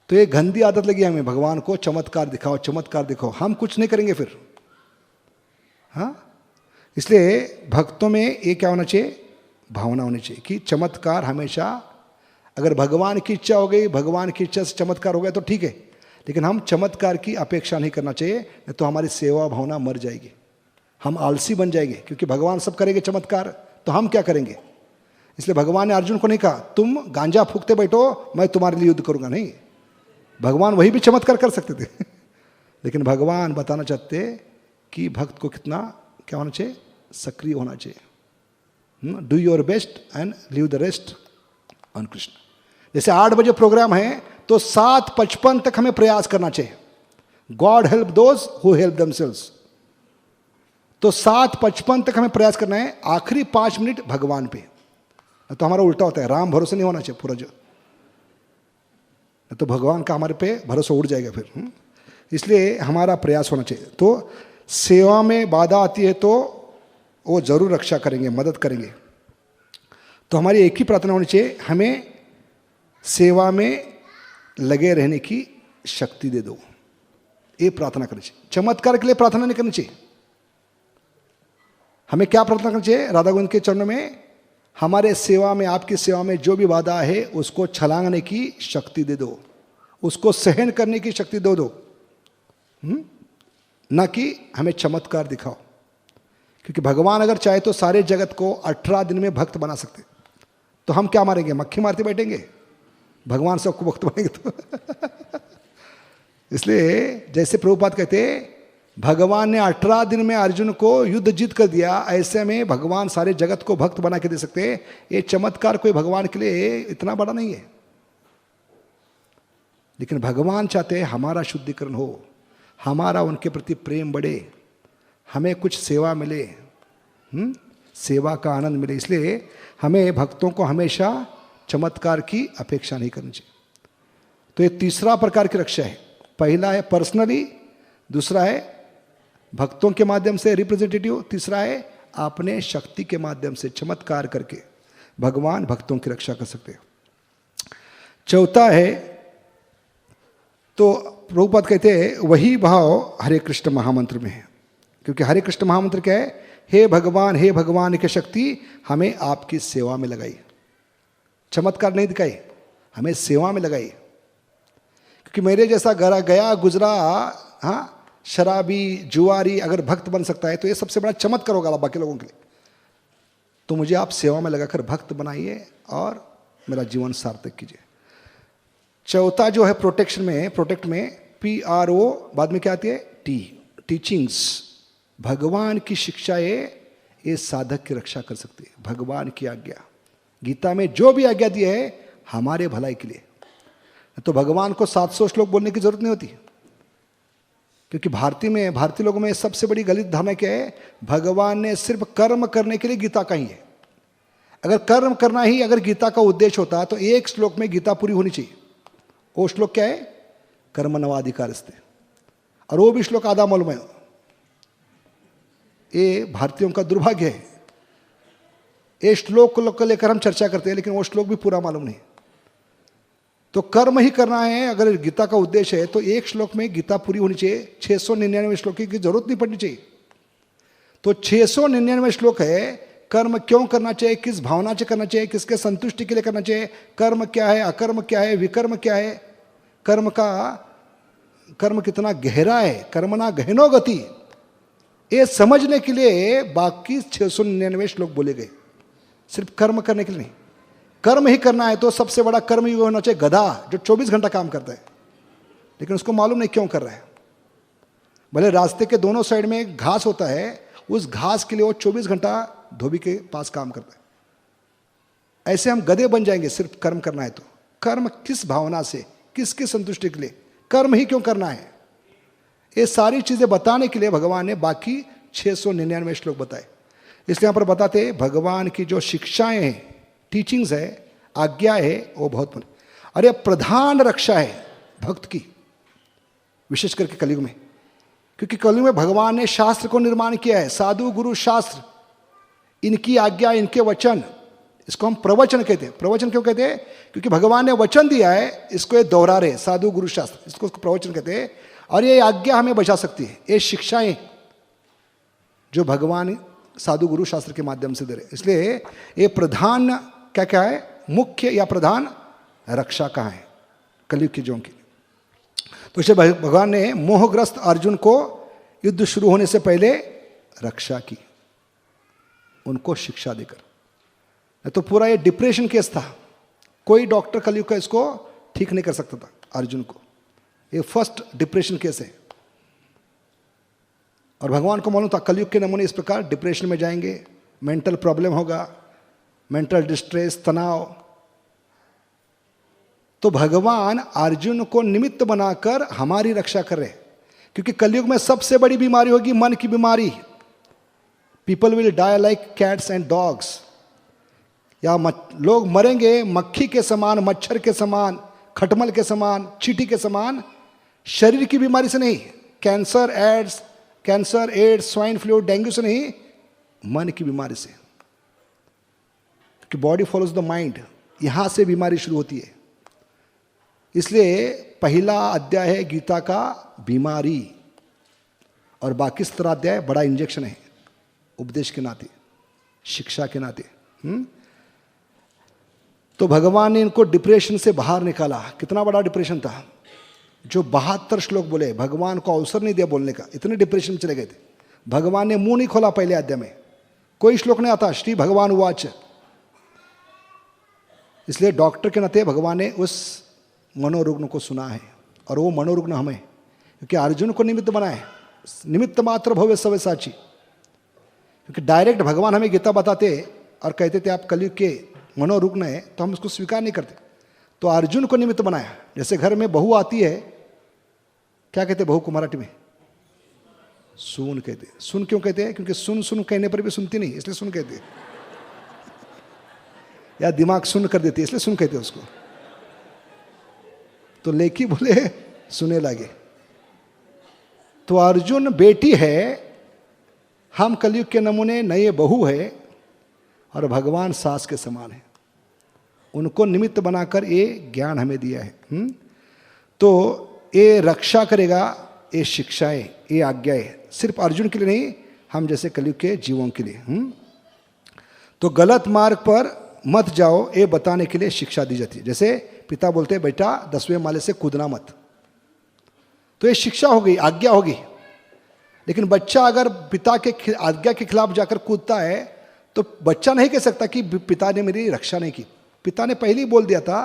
तो ये गंदी आदत लगी हमें, भगवान को चमत्कार दिखाओ, चमत्कार दिखाओ, हम कुछ नहीं करेंगे फिर। हाँ, इसलिए भक्तों में ये क्या होना चाहिए, भावना होनी चाहिए कि चमत्कार हमेशा, अगर भगवान की इच्छा हो गई, भगवान की इच्छा से चमत्कार हो गया तो ठीक है, लेकिन हम चमत्कार की अपेक्षा नहीं करना चाहिए, नहीं तो हमारी सेवा भावना मर जाएगी, हम आलसी बन जाएंगे। क्योंकि भगवान सब करेंगे चमत्कार, तो हम क्या करेंगे। इसलिए भगवान ने अर्जुन को नहीं कहा तुम गांजा फूकते बैठो मैं तुम्हारे लिए युद्ध करूंगा, नहीं, भगवान वही भी चमत्कार कर सकते थे। लेकिन भगवान बताना चाहते कि भक्त को कितना क्या होना चाहिए, सक्रिय होना चाहिए। Do your best and leave the rest on Krishna. जैसे 8 बजे प्रोग्राम है तो 7:55 तक हमें प्रयास करना चाहिए। God help those who help themselves. तो 7:55 तक हमें प्रयास करना है, आखिरी 5 मिनट भगवान पे। तो हमारा उल्टा होता है, राम भरोसे नहीं होना चाहिए पूरा, जो तो भगवान का हमारे पे भरोसा उड़ जाएगा फिर। इसलिए हमारा प्रयास होना चाहिए। तो सेवा में बाधा आती है तो वो जरूर रक्षा करेंगे, मदद करेंगे। तो हमारी एक ही प्रार्थना होनी चाहिए, हमें सेवा में लगे रहने की शक्ति दे दो, ये प्रार्थना करनी चाहिए। चमत्कार के लिए प्रार्थना नहीं करनी चाहिए। हमें क्या प्रार्थना करनी चाहिए, राधा गोविंद के चरणों में, हमारे सेवा में, आपकी सेवा में जो भी बाधा है उसको छलांगने की शक्ति दे दो, उसको सहन करने की शक्ति दो। ना कि हमें चमत्कार दिखाओ, क्योंकि भगवान अगर चाहे तो सारे जगत को 18 दिन में भक्त बना सकते। तो हम क्या मारेंगे, मक्खी मारते बैठेंगे? भगवान सबको भक्त बनेंगे तो इसलिए जैसे प्रभुपाद कहते भगवान ने 18 दिन में अर्जुन को युद्ध जीत कर दिया, ऐसे में भगवान सारे जगत को भक्त बना के दे सकते। ये चमत्कार कोई भगवान के लिए इतना बड़ा नहीं है, लेकिन भगवान चाहते हैं हमारा शुद्धिकरण हो, हमारा उनके प्रति प्रेम बढ़े, हमें कुछ सेवा मिले, सेवा का आनंद मिले। इसलिए हमें भक्तों को हमेशा चमत्कार की अपेक्षा नहीं करनी चाहिए। तो ये तीसरा प्रकार की रक्षा है। पहला है पर्सनली, दूसरा है भक्तों के माध्यम से रिप्रेजेंटेटिव, तीसरा है अपने शक्ति के माध्यम से चमत्कार करके भगवान भक्तों की रक्षा कर सकते हैं। चौथा है, तो प्रभुपाद कहते हैं वही भाव हरे कृष्ण महामंत्र में है, क्योंकि हरे कृष्ण महामंत्र क्या है, हे भगवान की शक्ति हमें आपकी सेवा में लगाई। चमत्कार नहीं दिखाई, हमें सेवा में लगाई। क्योंकि मेरे जैसा गया गुजरा शराबी जुआरी अगर भक्त बन सकता है तो ये सबसे बड़ा चमत्कार होगा बाकी लोगों के लिए। तो मुझे आप सेवा में लगाकर भक्त बनाइए और मेरा जीवन सार्थक कीजिए। चौथा जो है प्रोटेक्ट में PRO बाद में क्या आती है, टीचिंग्स। भगवान की शिक्षाएं ये साधक की रक्षा कर सकती है। भगवान की आज्ञा, गीता में जो भी आज्ञा दी है हमारे भलाई के लिए। तो भगवान को 700 श्लोक बोलने की जरूरत नहीं होती, क्योंकि भारतीय लोगों में सबसे बड़ी गलत धारणा क्या है, भगवान ने सिर्फ कर्म करने के लिए गीता कही है। अगर कर्म करना ही अगर गीता का उद्देश्य होता तो एक श्लोक में गीता पूरी होनी चाहिए। वो श्लोक क्या है, कर्मण्येवाधिकारस्ते, और वो भी श्लोक आधा मालूम है। ये भारतीयों का दुर्भाग्य है। ये श्लोक को लेकर हम चर्चा करते हैं, लेकिन वो श्लोक भी पूरा मालूम नहीं। तो कर्म ही करना है अगर गीता का उद्देश्य है, तो एक श्लोक में गीता पूरी होनी चाहिए। 699 श्लोक की जरूरत नहीं पड़नी चाहिए। तो 699 श्लोक है, कर्म क्यों करना चाहिए, किस भावना से करना चाहिए, किसके संतुष्टि के लिए करना चाहिए, कर्म क्या है, अकर्म क्या है, विकर्म क्या है, कर्म कितना गहरा है, कर्मणा गहनो गति, ये समझने के लिए बाकी 699 श्लोक बोले गए। सिर्फ कर्म करने के लिए नहीं, कर्म ही करना है तो सबसे बड़ा कर्म ही होना चाहिए गधा, जो 24 घंटा काम करता है, लेकिन उसको मालूम नहीं क्यों कर रहा है। भले रास्ते के दोनों साइड में घास होता है, उस घास के लिए वो 24 घंटा धोबी के पास काम करता है। ऐसे हम गधे बन जाएंगे सिर्फ कर्म करना है तो। कर्म किस भावना से, किसकी संतुष्टि के लिए, कर्म ही क्यों करना है, ये सारी चीजें बताने के लिए भगवान ने बाकी 699 श्लोक बताए। इसलिए यहां पर बताते भगवान की जो शिक्षाएं हैं, टीचिंग्स है, आज्ञा है, वो बहुत बड़ी और ये प्रधान रक्षा है भक्त की, विशेष करके कलयुग में। क्योंकि कलयुग में भगवान ने शास्त्र को निर्माण किया है, साधु गुरु शास्त्र, इनकी आज्ञा, इनके वचन, इसको हम प्रवचन कहते हैं। प्रवचन क्यों कहते हैं, क्योंकि भगवान ने वचन दिया है, इसको ये दोहरा रहे, साधु गुरु शास्त्र, इसको प्रवचन कहते हैं। और ये आज्ञा हमें बचा सकती है, ये शिक्षाएं जो भगवान साधु गुरु शास्त्र के माध्यम से दे रहे। इसलिए ये प्रधान क्या है, मुख्य या प्रधान रक्षा कहाँ है कलयुग के जीवन की। तो इसे भगवान ने मोहग्रस्त अर्जुन को युद्ध शुरू होने से पहले रक्षा की, उनको शिक्षा देकर। तो पूरा ये डिप्रेशन केस था, कोई डॉक्टर कलयुग का इसको ठीक नहीं कर सकता था अर्जुन को। ये फर्स्ट डिप्रेशन केस है और भगवान को मालूम था कलयुग के नमूने इस प्रकार डिप्रेशन में जाएंगे, मेंटल प्रॉब्लम होगा, मेंटल डिस्ट्रेस, तनाव। तो भगवान अर्जुन को निमित्त बनाकर हमारी रक्षा कर रहे हैं, क्योंकि कलयुग में सबसे बड़ी बीमारी होगी मन की बीमारी। People will die like cats and dogs, या लोग मरेंगे मक्खी के समान, मच्छर के समान, खटमल के समान, चींटी के समान, शरीर की बीमारी से नहीं, cancer, AIDS, swine flu, dengue से नहीं, मन की बीमारी से। कि बॉडी फॉलोज द माइंड, यहां से बीमारी शुरू होती है। इसलिए पहला अध्याय है गीता का बीमारी, और बाकी 17 अध्याय बड़ा इंजेक्शन है उपदेश के नाते, शिक्षा के नाते। तो भगवान ने इनको डिप्रेशन से बाहर निकाला। कितना बड़ा डिप्रेशन था, जो 72 श्लोक बोले, भगवान को अवसर नहीं दिया बोलने का, इतने डिप्रेशन में चले गए थे। भगवान ने मुंह नहीं खोला पहले अध्याय में, कोई श्लोक नहीं आता श्री भगवान उवाच। इसलिए डॉक्टर के नाते भगवान ने उस मनोरुग्ण को सुना है, और वो मनोरुग्ण हमें, क्योंकि अर्जुन को निमित्त बनाए, निमित्त मात्र भव्य सव्य साची। क्योंकि डायरेक्ट भगवान हमें गीता बताते और कहते थे आप कलयुग के मनोरुग्ण है, तो हम उसको स्वीकार नहीं करते। तो अर्जुन को निमित्त बनाया। जैसे घर में बहू आती है, क्या कहते बहू को मराठी में? सुन कहते। सुन क्यों कहते हैं? क्योंकि सुन सुन कहने पर भी सुनती नहीं, इसलिए सुन कहते हैं। या दिमाग सुन कर देती है, इसलिए सुन कहते हैं उसको। तो लेकी बोले सुने लगे। तो अर्जुन बेटी है, हम कलयुग के नमूने नए बहू है, और भगवान सास के समान है। उनको निमित्त बनाकर ये ज्ञान हमें दिया है। तो ये रक्षा करेगा, ये शिक्षाएं, ये आज्ञाएं सिर्फ अर्जुन के लिए नहीं, हम जैसे कलयुग के जीवों के लिए। तो गलत मार्ग पर मत जाओ, ये बताने के लिए शिक्षा दी जाती है। जैसे पिता बोलते हैं बेटा 10वें माले से कूदना मत, तो ये शिक्षा हो गई, आज्ञा होगी। लेकिन बच्चा अगर पिता के आज्ञा के खिलाफ जाकर कूदता है, तो बच्चा नहीं कह सकता कि पिता ने मेरी रक्षा नहीं की। पिता ने पहले ही बोल दिया था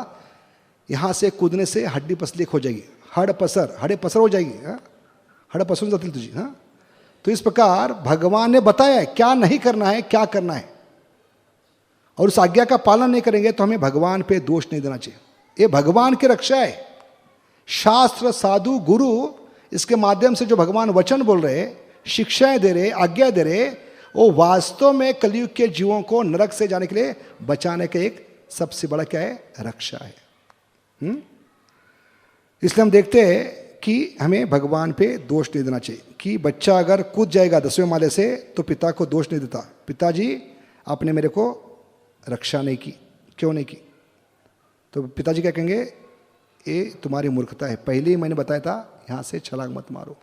यहाँ से कूदने से हड्डी पसलीक हो जाएगी, हड़ पसर हो जाएगी, हड़ पसरून जातील तुझी। तो इस प्रकार भगवान ने बताया है क्या नहीं करना है, क्या करना है, और उस आज्ञा का पालन नहीं करेंगे तो हमें भगवान पे दोष नहीं देना चाहिए। ये भगवान की रक्षा है। शास्त्र, साधु, गुरु, इसके माध्यम से जो भगवान वचन बोल रहे, शिक्षाएं दे रहे, आज्ञा दे रहे, वो वास्तव में कलयुग के जीवों को नरक से जाने के लिए बचाने का एक सबसे बड़ा क्या है? रक्षा है। इसलिए हम देखते हैं कि हमें भगवान पे दोष नहीं देना चाहिए। कि बच्चा अगर कूद जाएगा 10वें माले से, तो पिता को दोष नहीं देता, पिताजी आपने मेरे को रक्षा नहीं की, क्यों नहीं की? तो पिताजी क्या कहेंगे? ये तुम्हारी मूर्खता है, पहले ही मैंने बताया था यहाँ से छलांग मत मारो।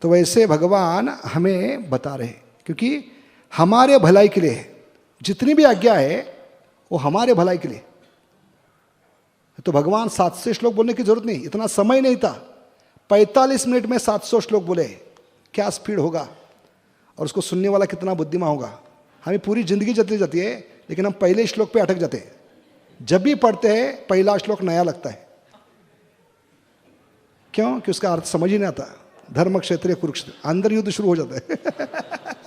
तो वैसे भगवान हमें बता रहे, क्योंकि हमारे भलाई के लिए जितनी भी आज्ञा है वो हमारे भलाई के लिए। तो भगवान 700 श्लोक बोलने की जरूरत नहीं, इतना समय नहीं था। 45 मिनट में 700 श्लोक बोले, क्या स्पीड होगा, और उसको सुनने वाला कितना बुद्धिमान होगा। हमें पूरी जिंदगी चलती जाती है, लेकिन हम पहले श्लोक पे अटक जाते हैं। जब भी पढ़ते हैं पहला श्लोक नया लगता है, क्यों? कि उसका अर्थ समझ ही नहीं आता। धर्म क्षेत्र कुरुक्षेत्र, अंदर युद्ध शुरू हो जाता है।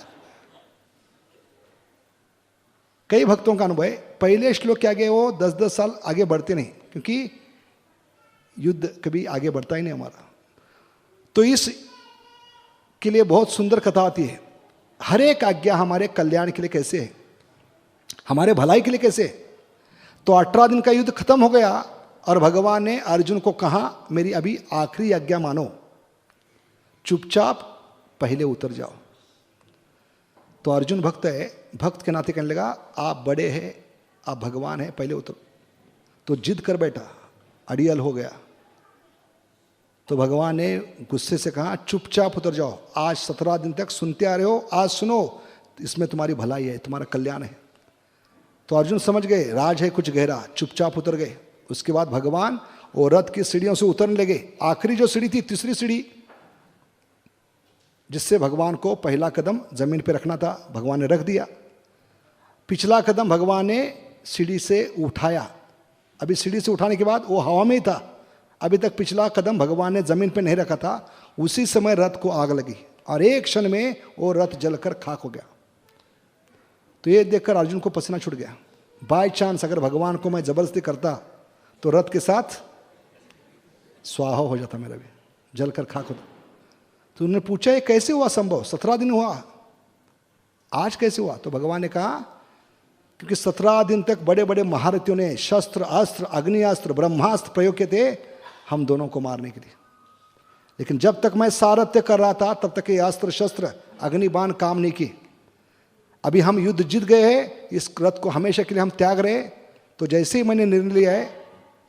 कई भक्तों का अनुभव है, पहले श्लोक के आगे वो 10-10 साल आगे बढ़ते नहीं, क्योंकि युद्ध कभी आगे बढ़ता ही नहीं हमारा। तो इस के लिए बहुत सुंदर कथा आती है। हर एक आज्ञा हमारे कल्याण के लिए कैसे है, हमारे भलाई के लिए कैसे है। तो 18 दिन का युद्ध खत्म हो गया, और भगवान ने अर्जुन को कहा मेरी अभी आखिरी आज्ञा मानो, चुपचाप पहले उतर जाओ। तो अर्जुन भक्त है, भक्त के नाते कहने लगा आप बड़े हैं, आप भगवान हैं, पहले उतरो। तो जिद कर बैठा, अड़ियल हो गया। तो भगवान ने गुस्से से कहा चुपचाप उतर जाओ, आज 17 दिन तक सुनते आ रहे हो, आज सुनो, इसमें तुम्हारी भलाई है, तुम्हारा कल्याण है। तो अर्जुन समझ गए राज है कुछ गहरा, चुपचाप उतर गए। उसके बाद भगवान वो रथ की सीढ़ियों से उतरने लगे। आखिरी जो सीढ़ी थी, तीसरी सीढ़ी, जिससे भगवान को पहला कदम जमीन पर रखना था, भगवान ने रख दिया। पिछला कदम भगवान ने सीढ़ी से उठाया। अभी सीढ़ी से उठाने के बाद वो हवा में ही था, अभी तक पिछला कदम भगवान ने जमीन पर नहीं रखा था। उसी समय रथ को आग लगी, और एक क्षण में वो रथ जलकर खाक हो गया। तो ये देखकर अर्जुन को पसीना छूट गया। बाय चांस अगर भगवान को मैं जबरदस्ती करता तो रथ के साथ स्वाहा हो जाता, मेरा भी जलकर खाक होता। तो उन्होंने पूछा ये कैसे हुआ संभव, 17 दिन हुआ, आज कैसे हुआ? तो भगवान ने कहा क्योंकि 17 दिन तक बड़े बड़े महारथियों ने शस्त्र, अस्त्र, अग्नियास्त्र, ब्रह्मास्त्र प्रयोग किए थे हम दोनों को मारने के लिए। लेकिन जब तक मैं सारथ्य कर रहा था तब तक ये अस्त्र शस्त्र अग्निबाण काम नहीं की। अभी हम युद्ध जीत गए हैं, इस रथ को हमेशा के लिए हम त्याग रहे। तो जैसे ही मैंने निर्णय लिया है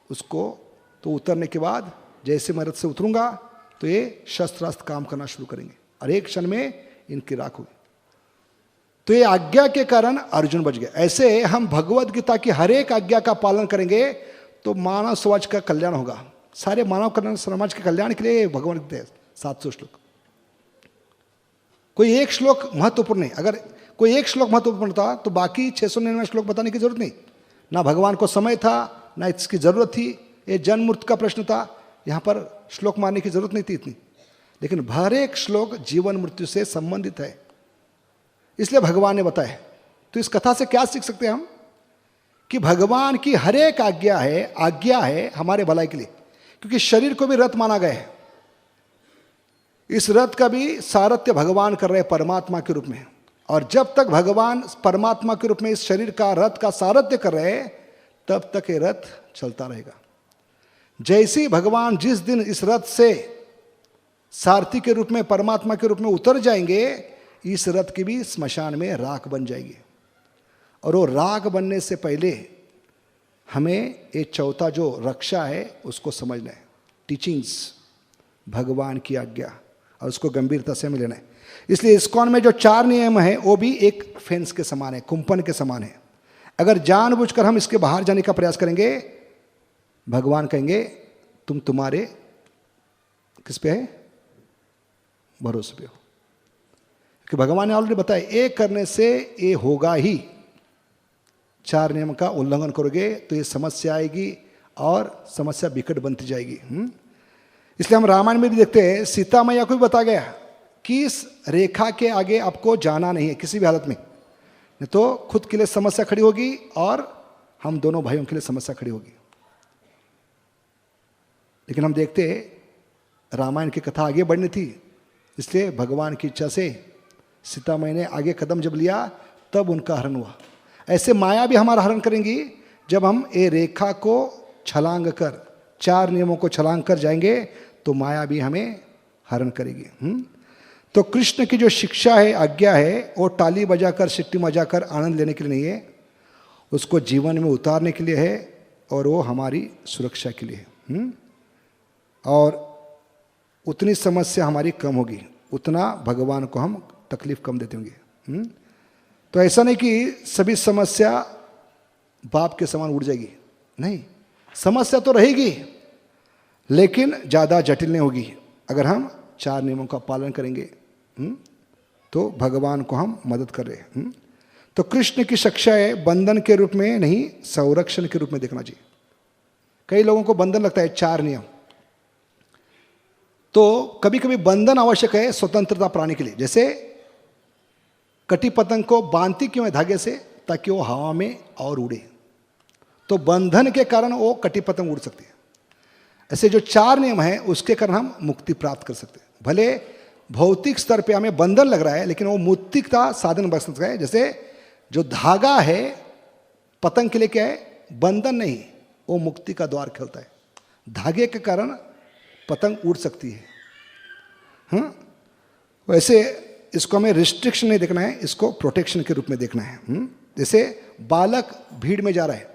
उसको, तो उतरने के बाद जैसे मैं रथ से उतरूंगा तो ये शस्त्रास्त्र काम करना शुरू करेंगे, और एक क्षण में इनकी राख होगी। तो ये आज्ञा के कारण अर्जुन बच गया। ऐसे हम भगवद गीता की हर एक आज्ञा का पालन करेंगे तो मानव समाज का कल्याण होगा। सारे मानव कल्याण समाज के कल्याण के लिए भगवान देते हैं 700 श्लोक। कोई एक श्लोक महत्वपूर्ण नहीं। अगर कोई एक श्लोक महत्वपूर्ण था तो बाकी 699 श्लोक बताने की जरूरत नहीं। ना भगवान को समय था, ना इसकी जरूरत थी। ये जन्म मृत्यु का प्रश्न था, यहाँ पर श्लोक मारने की जरूरत नहीं थी इतनी। लेकिन हर एक श्लोक जीवन मृत्यु से संबंधित है, इसलिए भगवान ने बताया। तो इस कथा से क्या सीख सकते हैं हम? कि भगवान की हर एक आज्ञा है हमारे भलाई के लिए, क्योंकि शरीर को भी रथ माना गया है। इस रथ का भी सारथ्य भगवान कर रहे हैं परमात्मा के रूप में, और जब तक भगवान परमात्मा के रूप में इस शरीर का रथ का सारथ्य कर रहे हैं तब तक ये रथ चलता रहेगा। जैसे ही भगवान जिस दिन इस रथ से सारथी के रूप में परमात्मा के रूप में उतर जाएंगे, इस रथ की भी स्मशान में राख बन जाएगी। और वो राख बनने से पहले हमें ये चौथा जो रक्षा है उसको समझना है, टीचिंग्स, भगवान की आज्ञा, और उसको गंभीरता से हमें लेना है। इसलिए इस्कॉन में जो 4 नियम है वो भी एक फेंस के समान है, कुंपन के समान है। अगर जानबूझकर हम इसके बाहर जाने का प्रयास करेंगे, भगवान कहेंगे तुम तुम्हारे किस पे है, भरोसे पे हो। कि भगवान ने ऑलरेडी बताया ये करने से ये होगा ही। 4 नियम का उल्लंघन करोगे तो ये समस्या आएगी और समस्या विकट बनती जाएगी। इसलिए हम रामायण में भी देखते हैं, सीता मैया को भी बताया गया कि इस रेखा के आगे आपको जाना नहीं है किसी भी हालत में, नहीं तो खुद के लिए समस्या खड़ी होगी और हम दोनों भाइयों के लिए समस्या खड़ी होगी। लेकिन हम देखते हैं रामायण की कथा आगे बढ़नी थी, इसलिए भगवान की इच्छा से सीता मैया ने आगे कदम जब लिया तब उनका हरण हुआ। ऐसे माया भी हमारा हरण करेंगी जब हम ये रेखा को छलांग कर, 4 नियमों को छलांग कर जाएंगे तो माया भी हमें हरण करेगी। तो कृष्ण की जो शिक्षा है, आज्ञा है, वो टाली बजाकर सिट्टी बजाकर आनंद लेने के लिए नहीं है, उसको जीवन में उतारने के लिए है, और वो हमारी सुरक्षा के लिए है। और उतनी समस्या हमारी कम होगी, उतना भगवान को हम तकलीफ कम देते होंगे। तो ऐसा नहीं कि सभी समस्या बाप के समान उड़ जाएगी, नहीं, समस्या तो रहेगी लेकिन ज़्यादा जटिल नहीं होगी। अगर हम 4 नियमों का पालन करेंगे तो भगवान को हम मदद कर रहे हैं। तो कृष्ण की शिक्षा है बंधन के रूप में नहीं, संरक्षण के रूप में देखना चाहिए। कई लोगों को बंधन लगता है 4 नियम, तो कभी कभी बंधन आवश्यक है स्वतंत्रता पाने के लिए। जैसे कटी पतंग को बांधती क्यों है धागे से, ताकि वो हवा में और उड़े, तो बंधन के कारण वो कटी पतंग उड़ सकती है। ऐसे जो 4 नियम है उसके कारण हम मुक्ति प्राप्त कर सकते हैं। भले भौतिक स्तर पे हमें बंधन लग रहा है लेकिन वो मुक्ति का साधन बन सकता है। जैसे जो धागा है पतंग के लिए क्या है, बंधन नहीं, वो मुक्ति का द्वार खोलता है। धागे के कारण पतंग उड़ सकती है। वैसे इसको हमें रिस्ट्रिक्शन नहीं देखना है, इसको प्रोटेक्शन के रूप में देखना है। जैसे बालक भीड़ में जा रहा है,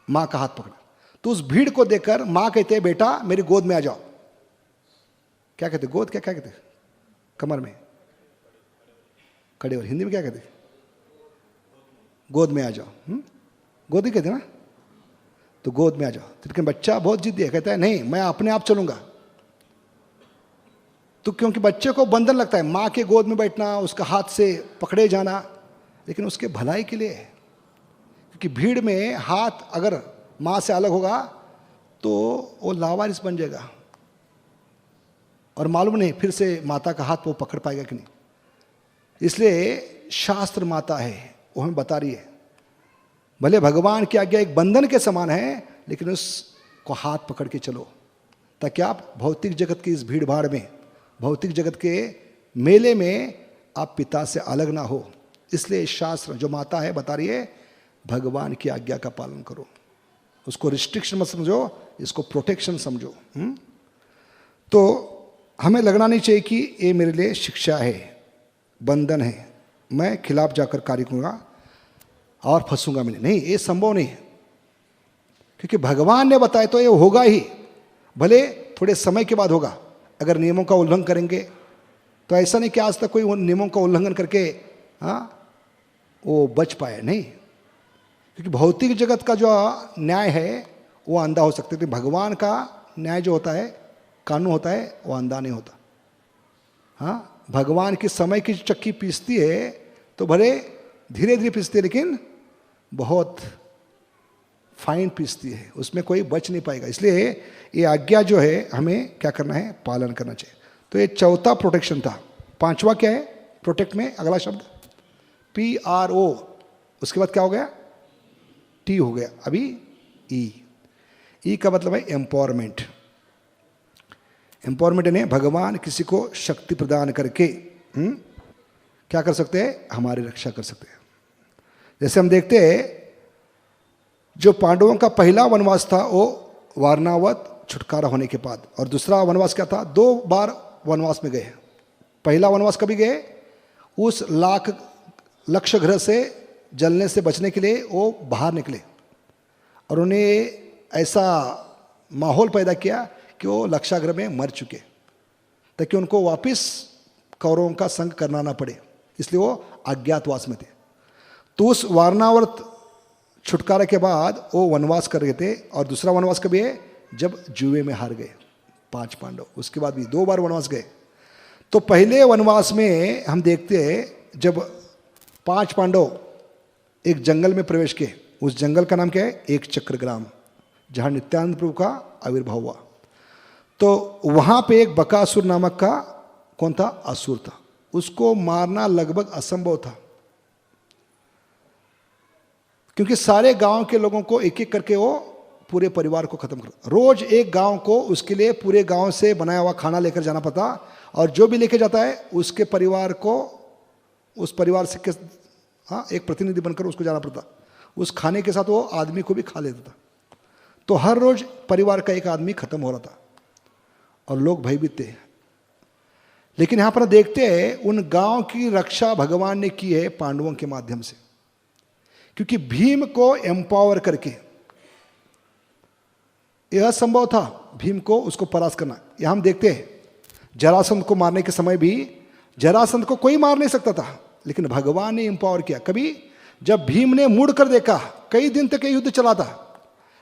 माँ का हाथ पकड़ा, तो उस भीड़ को देखकर माँ कहते हैं बेटा मेरी गोद में आ जाओ। क्या कहते, गोद क्या कहते, कमर में खड़े, और हिंदी में क्या कहते, गोद में आ जाओ। गोद ही कहते ना, तो गोद में आ जाओ। लेकिन बच्चा बहुत जिद्दी है, कहता है नहीं मैं अपने आप चलूंगा। तो क्योंकि बच्चे को बंधन लगता है माँ के गोद में बैठना, उसका हाथ से पकड़े जाना, लेकिन उसके भलाई के लिए है। क्योंकि भीड़ में हाथ अगर माँ से अलग होगा तो वो लावारिस बन जाएगा, और मालूम नहीं फिर से माता का हाथ वो पकड़ पाएगा कि नहीं। इसलिए शास्त्र माता है, वो हमें बता रही है भले भगवान की आज्ञा एक बंधन के समान है, लेकिन उसको हाथ पकड़ के चलो, ताकि आप भौतिक जगत की इस भीड़ भाड़ में, भौतिक जगत के मेले में आप पिता से अलग ना हो। इसलिए शास्त्र जो माता है बता रही है भगवान की आज्ञा का पालन करो, उसको रिस्ट्रिक्शन मत समझो, इसको प्रोटेक्शन समझो। तो हमें लगना नहीं चाहिए कि ये मेरे लिए शिक्षा है, बंधन है, मैं खिलाफ जाकर कार्य करूँगा और फंसूंगा मैं नहीं, ये संभव नहीं है। क्योंकि भगवान ने बताया तो ये होगा ही, भले थोड़े समय के बाद होगा। अगर नियमों का उल्लंघन करेंगे तो ऐसा नहीं कि आज तक कोई उन नियमों का उल्लंघन करके वो बच पाए, नहीं। क्योंकि भौतिक जगत का जो न्याय है वो अंधा हो सकता है, तो भगवान का न्याय जो होता है, कानून होता है, वो अंधा नहीं होता। हाँ, भगवान की समय की चक्की पीसती है तो भले धीरे धीरे पीसती है, लेकिन बहुत फाइन पीसती है, उसमें कोई बच नहीं पाएगा। इसलिए ये आज्ञा जो है हमें क्या करना है, पालन करना चाहिए। तो ये चौथा प्रोटेक्शन था। पांचवा क्या है प्रोटेक्ट में? अगला शब्द PRO, उसके बाद क्या हो गया? T हो गया, अभी E का मतलब है एम्पावरमेंट। एम्पावरमेंट यानी भगवान किसी को शक्ति प्रदान करके क्या कर सकते हैं? हमारी रक्षा कर सकते हैं। जैसे हम देखते हैं जो पांडवों का पहला वनवास था वो वारणावत छुटकारा होने के बाद, और दूसरा वनवास क्या था? 2 बार वनवास में गए। पहला वनवास कभी गए? उस लक्ष्य ग्रह से जलने से बचने के लिए वो बाहर निकले, और उन्हें ऐसा माहौल पैदा किया कि वो लक्षाग्रह में मर चुके, ताकि उनको वापस कौरवों का संग करना ना पड़े, इसलिए वो अज्ञातवास में थे। तो उस वारणावत छुटकारा के बाद वो वनवास कर रहे थे। और दूसरा वनवास कभी है? जब जुए में हार गए 5 पांडव, उसके बाद भी 2 बार वनवास गए। तो पहले वनवास में हम देखते हैं जब 5 पांडव एक जंगल में प्रवेश किए, उस जंगल का नाम क्या है? एक चक्रग्राम, जहाँ नित्यानंद प्रभु का आविर्भाव हुआ। तो वहाँ पे एक बकासुर नामक का कौन था? असुर था। उसको मारना लगभग असंभव था, क्योंकि सारे गांव के लोगों को एक एक करके वो पूरे परिवार को खत्म कर, रोज एक गांव को उसके लिए पूरे गांव से बनाया हुआ खाना लेकर जाना पड़ता, और जो भी लेके जाता है उसके परिवार को, उस परिवार से एक प्रतिनिधि बनकर उसको जाना पड़ता। उस खाने के साथ वो आदमी को भी खा लेता था। तो हर रोज परिवार का एक आदमी खत्म हो रहा था और लोग भयभीत थे। लेकिन यहां पर देखते हैं उन गांव की रक्षा भगवान ने की है पांडवों के माध्यम से, क्योंकि भीम को एम्पावर करके, यह संभव था भीम को उसको परास्त करना। यह हम देखते हैं जरासंध को मारने के समय भी जरासंध को कोई मार नहीं सकता था, लेकिन भगवान ने एम्पावर किया। कभी जब भीम ने मुड़ कर देखा, कई दिन तक युद्ध चला था,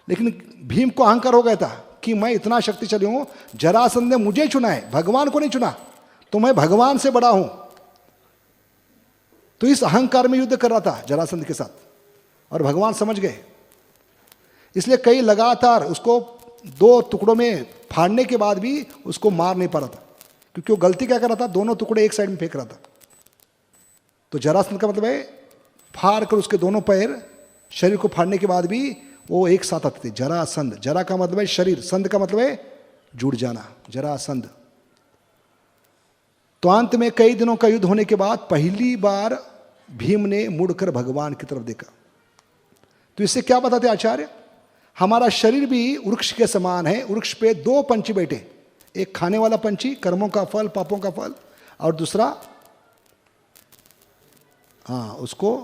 लेकिन भीम को अहंकार हो गया था कि मैं इतना शक्तिशाली हूं, जरासंध ने मुझे चुना है, भगवान को नहीं चुना, तो मैं भगवान से बड़ा हूं। तो इस अहंकार में युद्ध कर रहा था जरासंध के साथ, और भगवान समझ गए। इसलिए कई लगातार उसको 2 टुकड़ों में फाड़ने के बाद भी उसको मार नहीं पा रहा था, क्योंकि वो गलती क्या कर रहा था? दोनों टुकड़े एक साइड में फेंक रहा था। तो जरासंध का मतलब है फाड़ कर उसके दोनों पैर शरीर को फाड़ने के बाद भी वो एक साथ आते थे। जरासंध, जरा का मतलब है शरीर, संध का मतलब है जुड़ जाना, जरासंध। तो अंत में कई दिनों का युद्ध होने के बाद पहली बार भीम ने मुड़कर भगवान की तरफ देखा। तो इससे क्या बताते आचार्य? हमारा शरीर भी वृक्ष के समान है। वृक्ष पे 2 पंछी बैठे, एक खाने वाला पंछी, कर्मों का फल, पापों का फल, और दूसरा उसको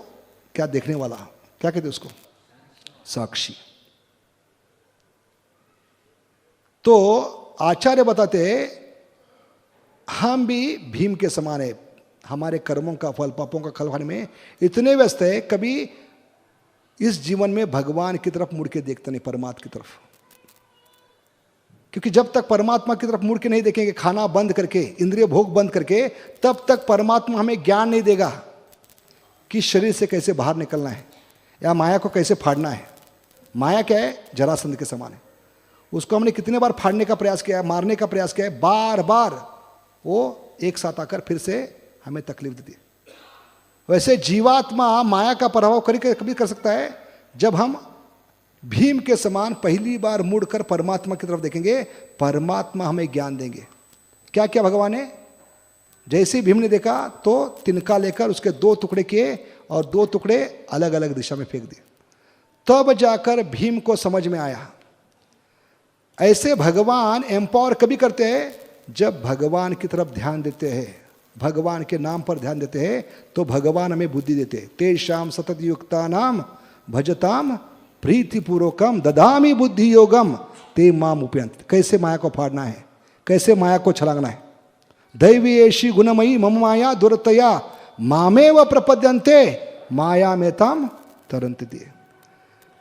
क्या देखने वाला, क्या कहते उसको? साक्षी। तो आचार्य बताते हम भी भीम के समान है, हमारे कर्मों का फल, पापों का खल खाने में इतने व्यस्त है, कभी इस जीवन में भगवान की तरफ मुड़ के देखते नहीं, परमात्मा की तरफ। क्योंकि जब तक परमात्मा की तरफ मुड़ के नहीं देखेंगे, खाना बंद करके, इंद्रिय भोग बंद करके, तब तक परमात्मा हमें ज्ञान नहीं देगा कि शरीर से कैसे बाहर निकलना है या माया को कैसे फाड़ना है। माया क्या है? जरासंध के समान है। उसको हमने कितने बार फाड़ने का प्रयास किया है, मारने का प्रयास किया है, बार बार वो एक साथ आकर फिर से हमें तकलीफ देती है। वैसे जीवात्मा माया का प्रभाव कभी कर सकता है जब हम भीम के समान पहली बार मुड़कर परमात्मा की तरफ देखेंगे, परमात्मा हमें ज्ञान देंगे। क्या क्या भगवान ने? जैसे भीम ने देखा तो तिनका लेकर उसके 2 टुकड़े किए और 2 टुकड़े अलग अलग दिशा में फेंक दिए। तब जाकर भीम को समझ में आया। ऐसे भगवान एम्पावर कभी करते हैं जब भगवान की तरफ ध्यान देते हैं, भगवान के नाम पर ध्यान देते हैं, तो भगवान हमें बुद्धि देते हैं। तेषाम सतत युक्ता नाम भजताम प्रीतिपूर्वकम ददामी बुद्धि योगम ते माम उपयंत। कैसे माया को फाड़ना है, कैसे माया को छलांगना है। दैवी ऐशी गुणमयी मम माया दुरतया मामेव प्रपद्यन्ते माया में ताम तरंत दिए।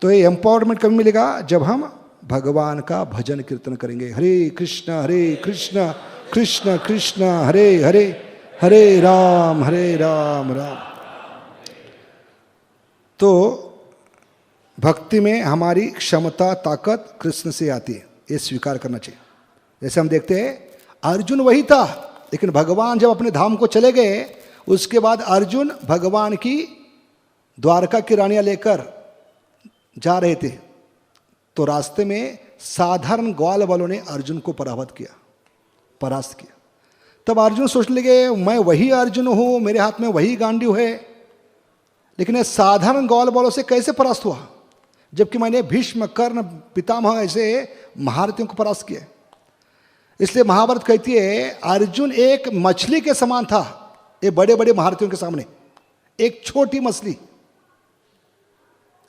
तो ये एम्पावरमेंट कभी मिलेगा जब हम भगवान का भजन कीर्तन करेंगे। हरे कृष्ण कृष्ण कृष्ण हरे हरे, हरे राम राम। तो भक्ति में हमारी क्षमता ताकत कृष्ण से आती है, ये स्वीकार करना चाहिए। जैसे हम देखते हैं अर्जुन वही था, लेकिन भगवान जब अपने धाम को चले गए उसके बाद अर्जुन भगवान की द्वारका की रानियां लेकर जा रहे थे, तो रास्ते में साधारण ग्वाल वालों ने अर्जुन को परास्त किया। तब अर्जुन सोचने लगे मैं वही अर्जुन हूं, मेरे हाथ में वही गांडीव है, लेकिन ये साधारण ग्वाल वालों से कैसे परास्त हुआ, जबकि मैंने भीष्म कर्ण पितामह ऐसे महारथियों को परास्त किया। इसलिए महाभारत कहती है अर्जुन एक मछली के समान था ये बड़े बड़े महारथियों के सामने, एक छोटी मछली,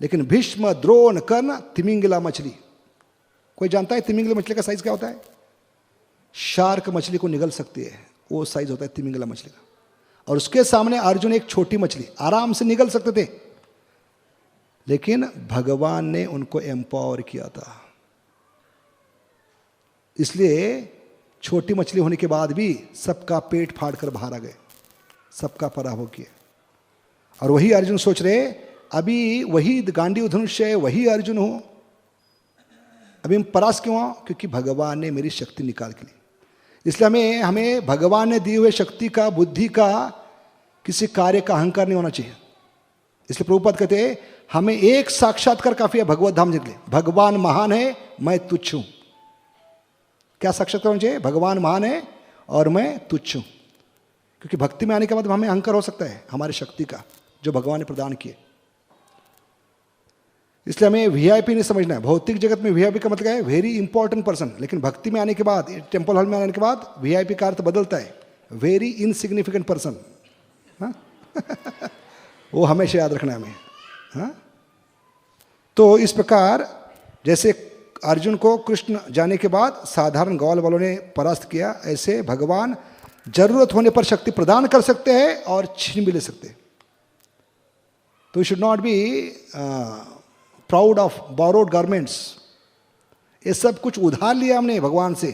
लेकिन भीष्म द्रोण कर्ण तिमिंगला मछली। कोई जानता है तिमिंगला मछली का साइज क्या होता है? शार्क मछली को निगल सकती है, वो साइज होता है तिमिंगला मछली का। और उसके सामने अर्जुन एक छोटी मछली, आराम से निगल सकते थे, लेकिन भगवान ने उनको एम्पावर किया था। इसलिए छोटी मछली होने के बाद भी सबका पेट फाड़ कर बाहर आ गए, सबका पराभव किए। और वही अर्जुन सोच रहे अभी वही गांडीव धनुष है, वही अर्जुन हूं, अभी हम परास्त क्यों हुआ? क्योंकि भगवान ने मेरी शक्ति निकाल के ली। इसलिए हमें भगवान ने दिए हुए शक्ति का, बुद्धि का, किसी कार्य का अहंकार नहीं होना चाहिए। इसलिए प्रभुपाद कहते हैं हमें एक साक्षात्कार काफी है भगवत धाम जाने के लिए। भगवान महान है, मैं तुच्छ हूं। क्या साक्षात्कार होना चाहिए? भगवान महान है और मैं तुच्छ हूं। क्योंकि भक्ति में आने के बाद हमें अहंकार हो सकता है हमारी शक्ति का, जो भगवान ने प्रदान किए। इसलिए हमें वीआईपी नहीं समझना है। भौतिक जगत में वीआईपी का मतलब है वेरी इंपॉर्टेंट पर्सन, लेकिन भक्ति में आने के बाद, टेम्पल हॉल में आने के बाद वीआईपी का अर्थ बदलता है, वेरी इनसिग्निफिकेंट पर्सन। वो हमेशा याद रखना है हमें। हाँ? तो इस प्रकार जैसे अर्जुन को कृष्ण जाने के बाद साधारण ग्वाल वालों ने परास्त किया, ऐसे भगवान जरूरत होने पर शक्ति प्रदान कर सकते हैं और छीन भी ले सकते हैं। तो should not be proud of borrowed garments. ये सब कुछ उधार लिया हमने भगवान से।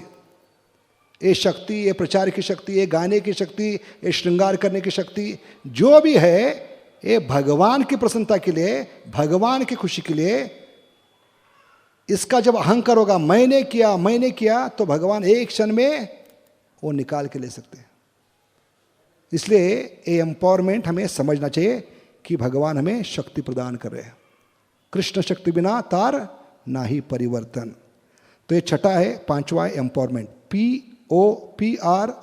ये शक्ति, ये प्रचार की शक्ति, ये गाने की शक्ति, ये श्रृंगार करने की शक्ति, जो भी है ये भगवान की प्रसन्नता के लिए, भगवान की खुशी के लिए। इसका जब अहंकार होगा मैंने किया, तो भगवान एक क्षण में वो निकाल के ले सकते हैं। इसलिए ये एम्पावरमेंट हमें समझना चाहिए कि भगवान हमें शक्ति प्रदान कर रहे हैं। कृष्ण शक्ति बिना तार ना ही परिवर्तन। तो ये छठा है, पांचवा एम्पावरमेंट। POPROTE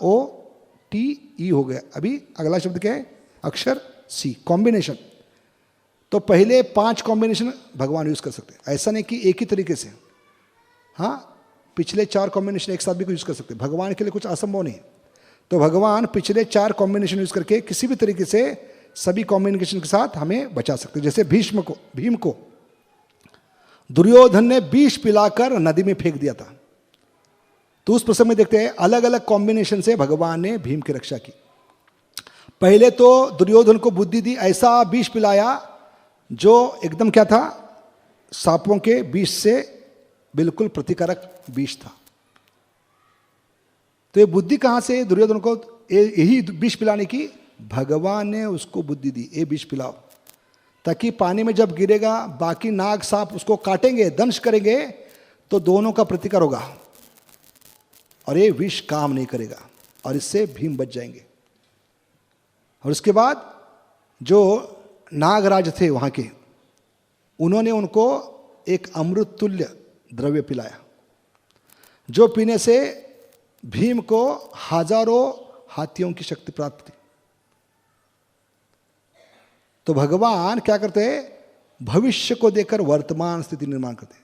हो गया। अभी अगला शब्द क्या है? अक्षर C, कॉम्बिनेशन। तो पहले 5 कॉम्बिनेशन भगवान यूज कर सकते हैं, ऐसा नहीं कि एक ही तरीके से। हाँ, पिछले 4 कॉम्बिनेशन एक साथ भी यूज कर सकते हैं, भगवान के लिए कुछ असंभव नहीं। तो भगवान पिछले 4 कॉम्बिनेशन यूज करके किसी भी तरीके से सभी कॉम्बिनेशन के साथ हमें बचा सकते हैं। जैसे भीम को दुर्योधन ने विष पिलाकर नदी में फेंक दिया था। तो उस प्रसंग में देखते हैं अलग अलग कॉम्बिनेशन से भगवान ने भीम की रक्षा की। पहले तो दुर्योधन को बुद्धि दी, ऐसा विष पिलाया जो एकदम क्या था? सांपों के विष से बिल्कुल प्रतिकारक विष था। तो ये बुद्धि कहां से दुर्योधन को यही विष पिलाने की? भगवान ने उसको बुद्धि दी, ये विष पिलाओ, ताकि पानी में जब गिरेगा बाकी नाग सांप उसको काटेंगे, दंश करेंगे, तो दोनों का प्रतिकार होगा और ये विष काम नहीं करेगा और इससे भीम बच जाएंगे। और उसके बाद जो नागराज थे वहाँ के, उन्होंने उनको एक अमृत तुल्य द्रव्य पिलाया, जो पीने से भीम को हजारों हाथियों की शक्ति प्राप्त थी। तो भगवान क्या करते हैं? भविष्य को देकर वर्तमान स्थिति निर्माण करते हैं।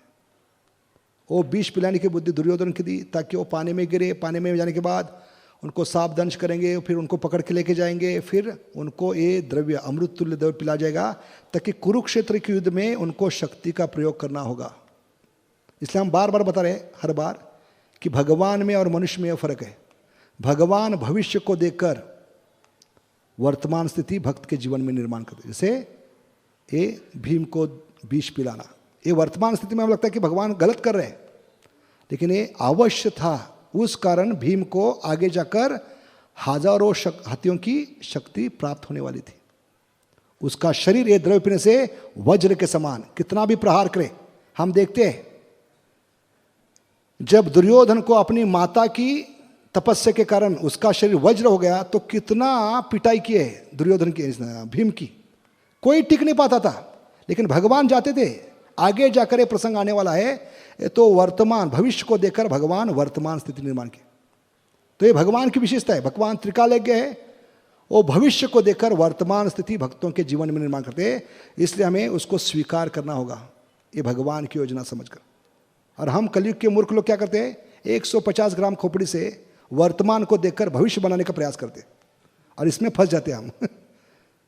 वो विष पिलाने की बुद्धि दुर्योधन की दी, ताकि वो पानी में गिरे, पानी में जाने के बाद उनको सांप दंश करेंगे, फिर उनको पकड़ के लेके जाएंगे, फिर उनको ये द्रव्य अमृत तुल्य द्रव्य पिला जाएगा, ताकि कुरुक्षेत्र के युद्ध में उनको शक्ति का प्रयोग करना होगा। इसलिए हम बार बार बता रहे हैं हर बार कि भगवान में और मनुष्य में फर्क है। भगवान भविष्य को देखकर वर्तमान स्थिति भक्त के जीवन में निर्माण करते। जैसे ये भीम को विष पिलाना, ये वर्तमान स्थिति में हमें लगता है कि भगवान गलत कर रहे हैं, लेकिन ये अवश्य था। उस कारण भीम को आगे जाकर हजारों हाथियों की शक्ति प्राप्त होने वाली थी। उसका शरीर ये द्रव्य पीने से वज्र के समान, कितना भी प्रहार करे। हम देखते हैं जब दुर्योधन को अपनी माता की तपस्या के कारण उसका शरीर वज्र हो गया तो कितना पिटाई किए दुर्योधन की, भीम की, कोई टिक नहीं पाता था। लेकिन भगवान जाते थे। आगे जाकर ये प्रसंग आने वाला है, तो वर्तमान भविष्य को देखकर भगवान वर्तमान स्थिति निर्माण की। तो ये भगवान की विशेषता है। भगवान त्रिकालज्ञ है, वो भविष्य को देखकर वर्तमान स्थिति भक्तों के जीवन में निर्माण करते हैं। इसलिए हमें उसको स्वीकार करना होगा, ये भगवान की योजना समझकर। और हम कलयुग के मूर्ख लोग क्या करते हैं, 150 ग्राम खोपड़ी से वर्तमान को देखकर भविष्य बनाने का प्रयास करते हैं और इसमें फंस जाते हैं हम।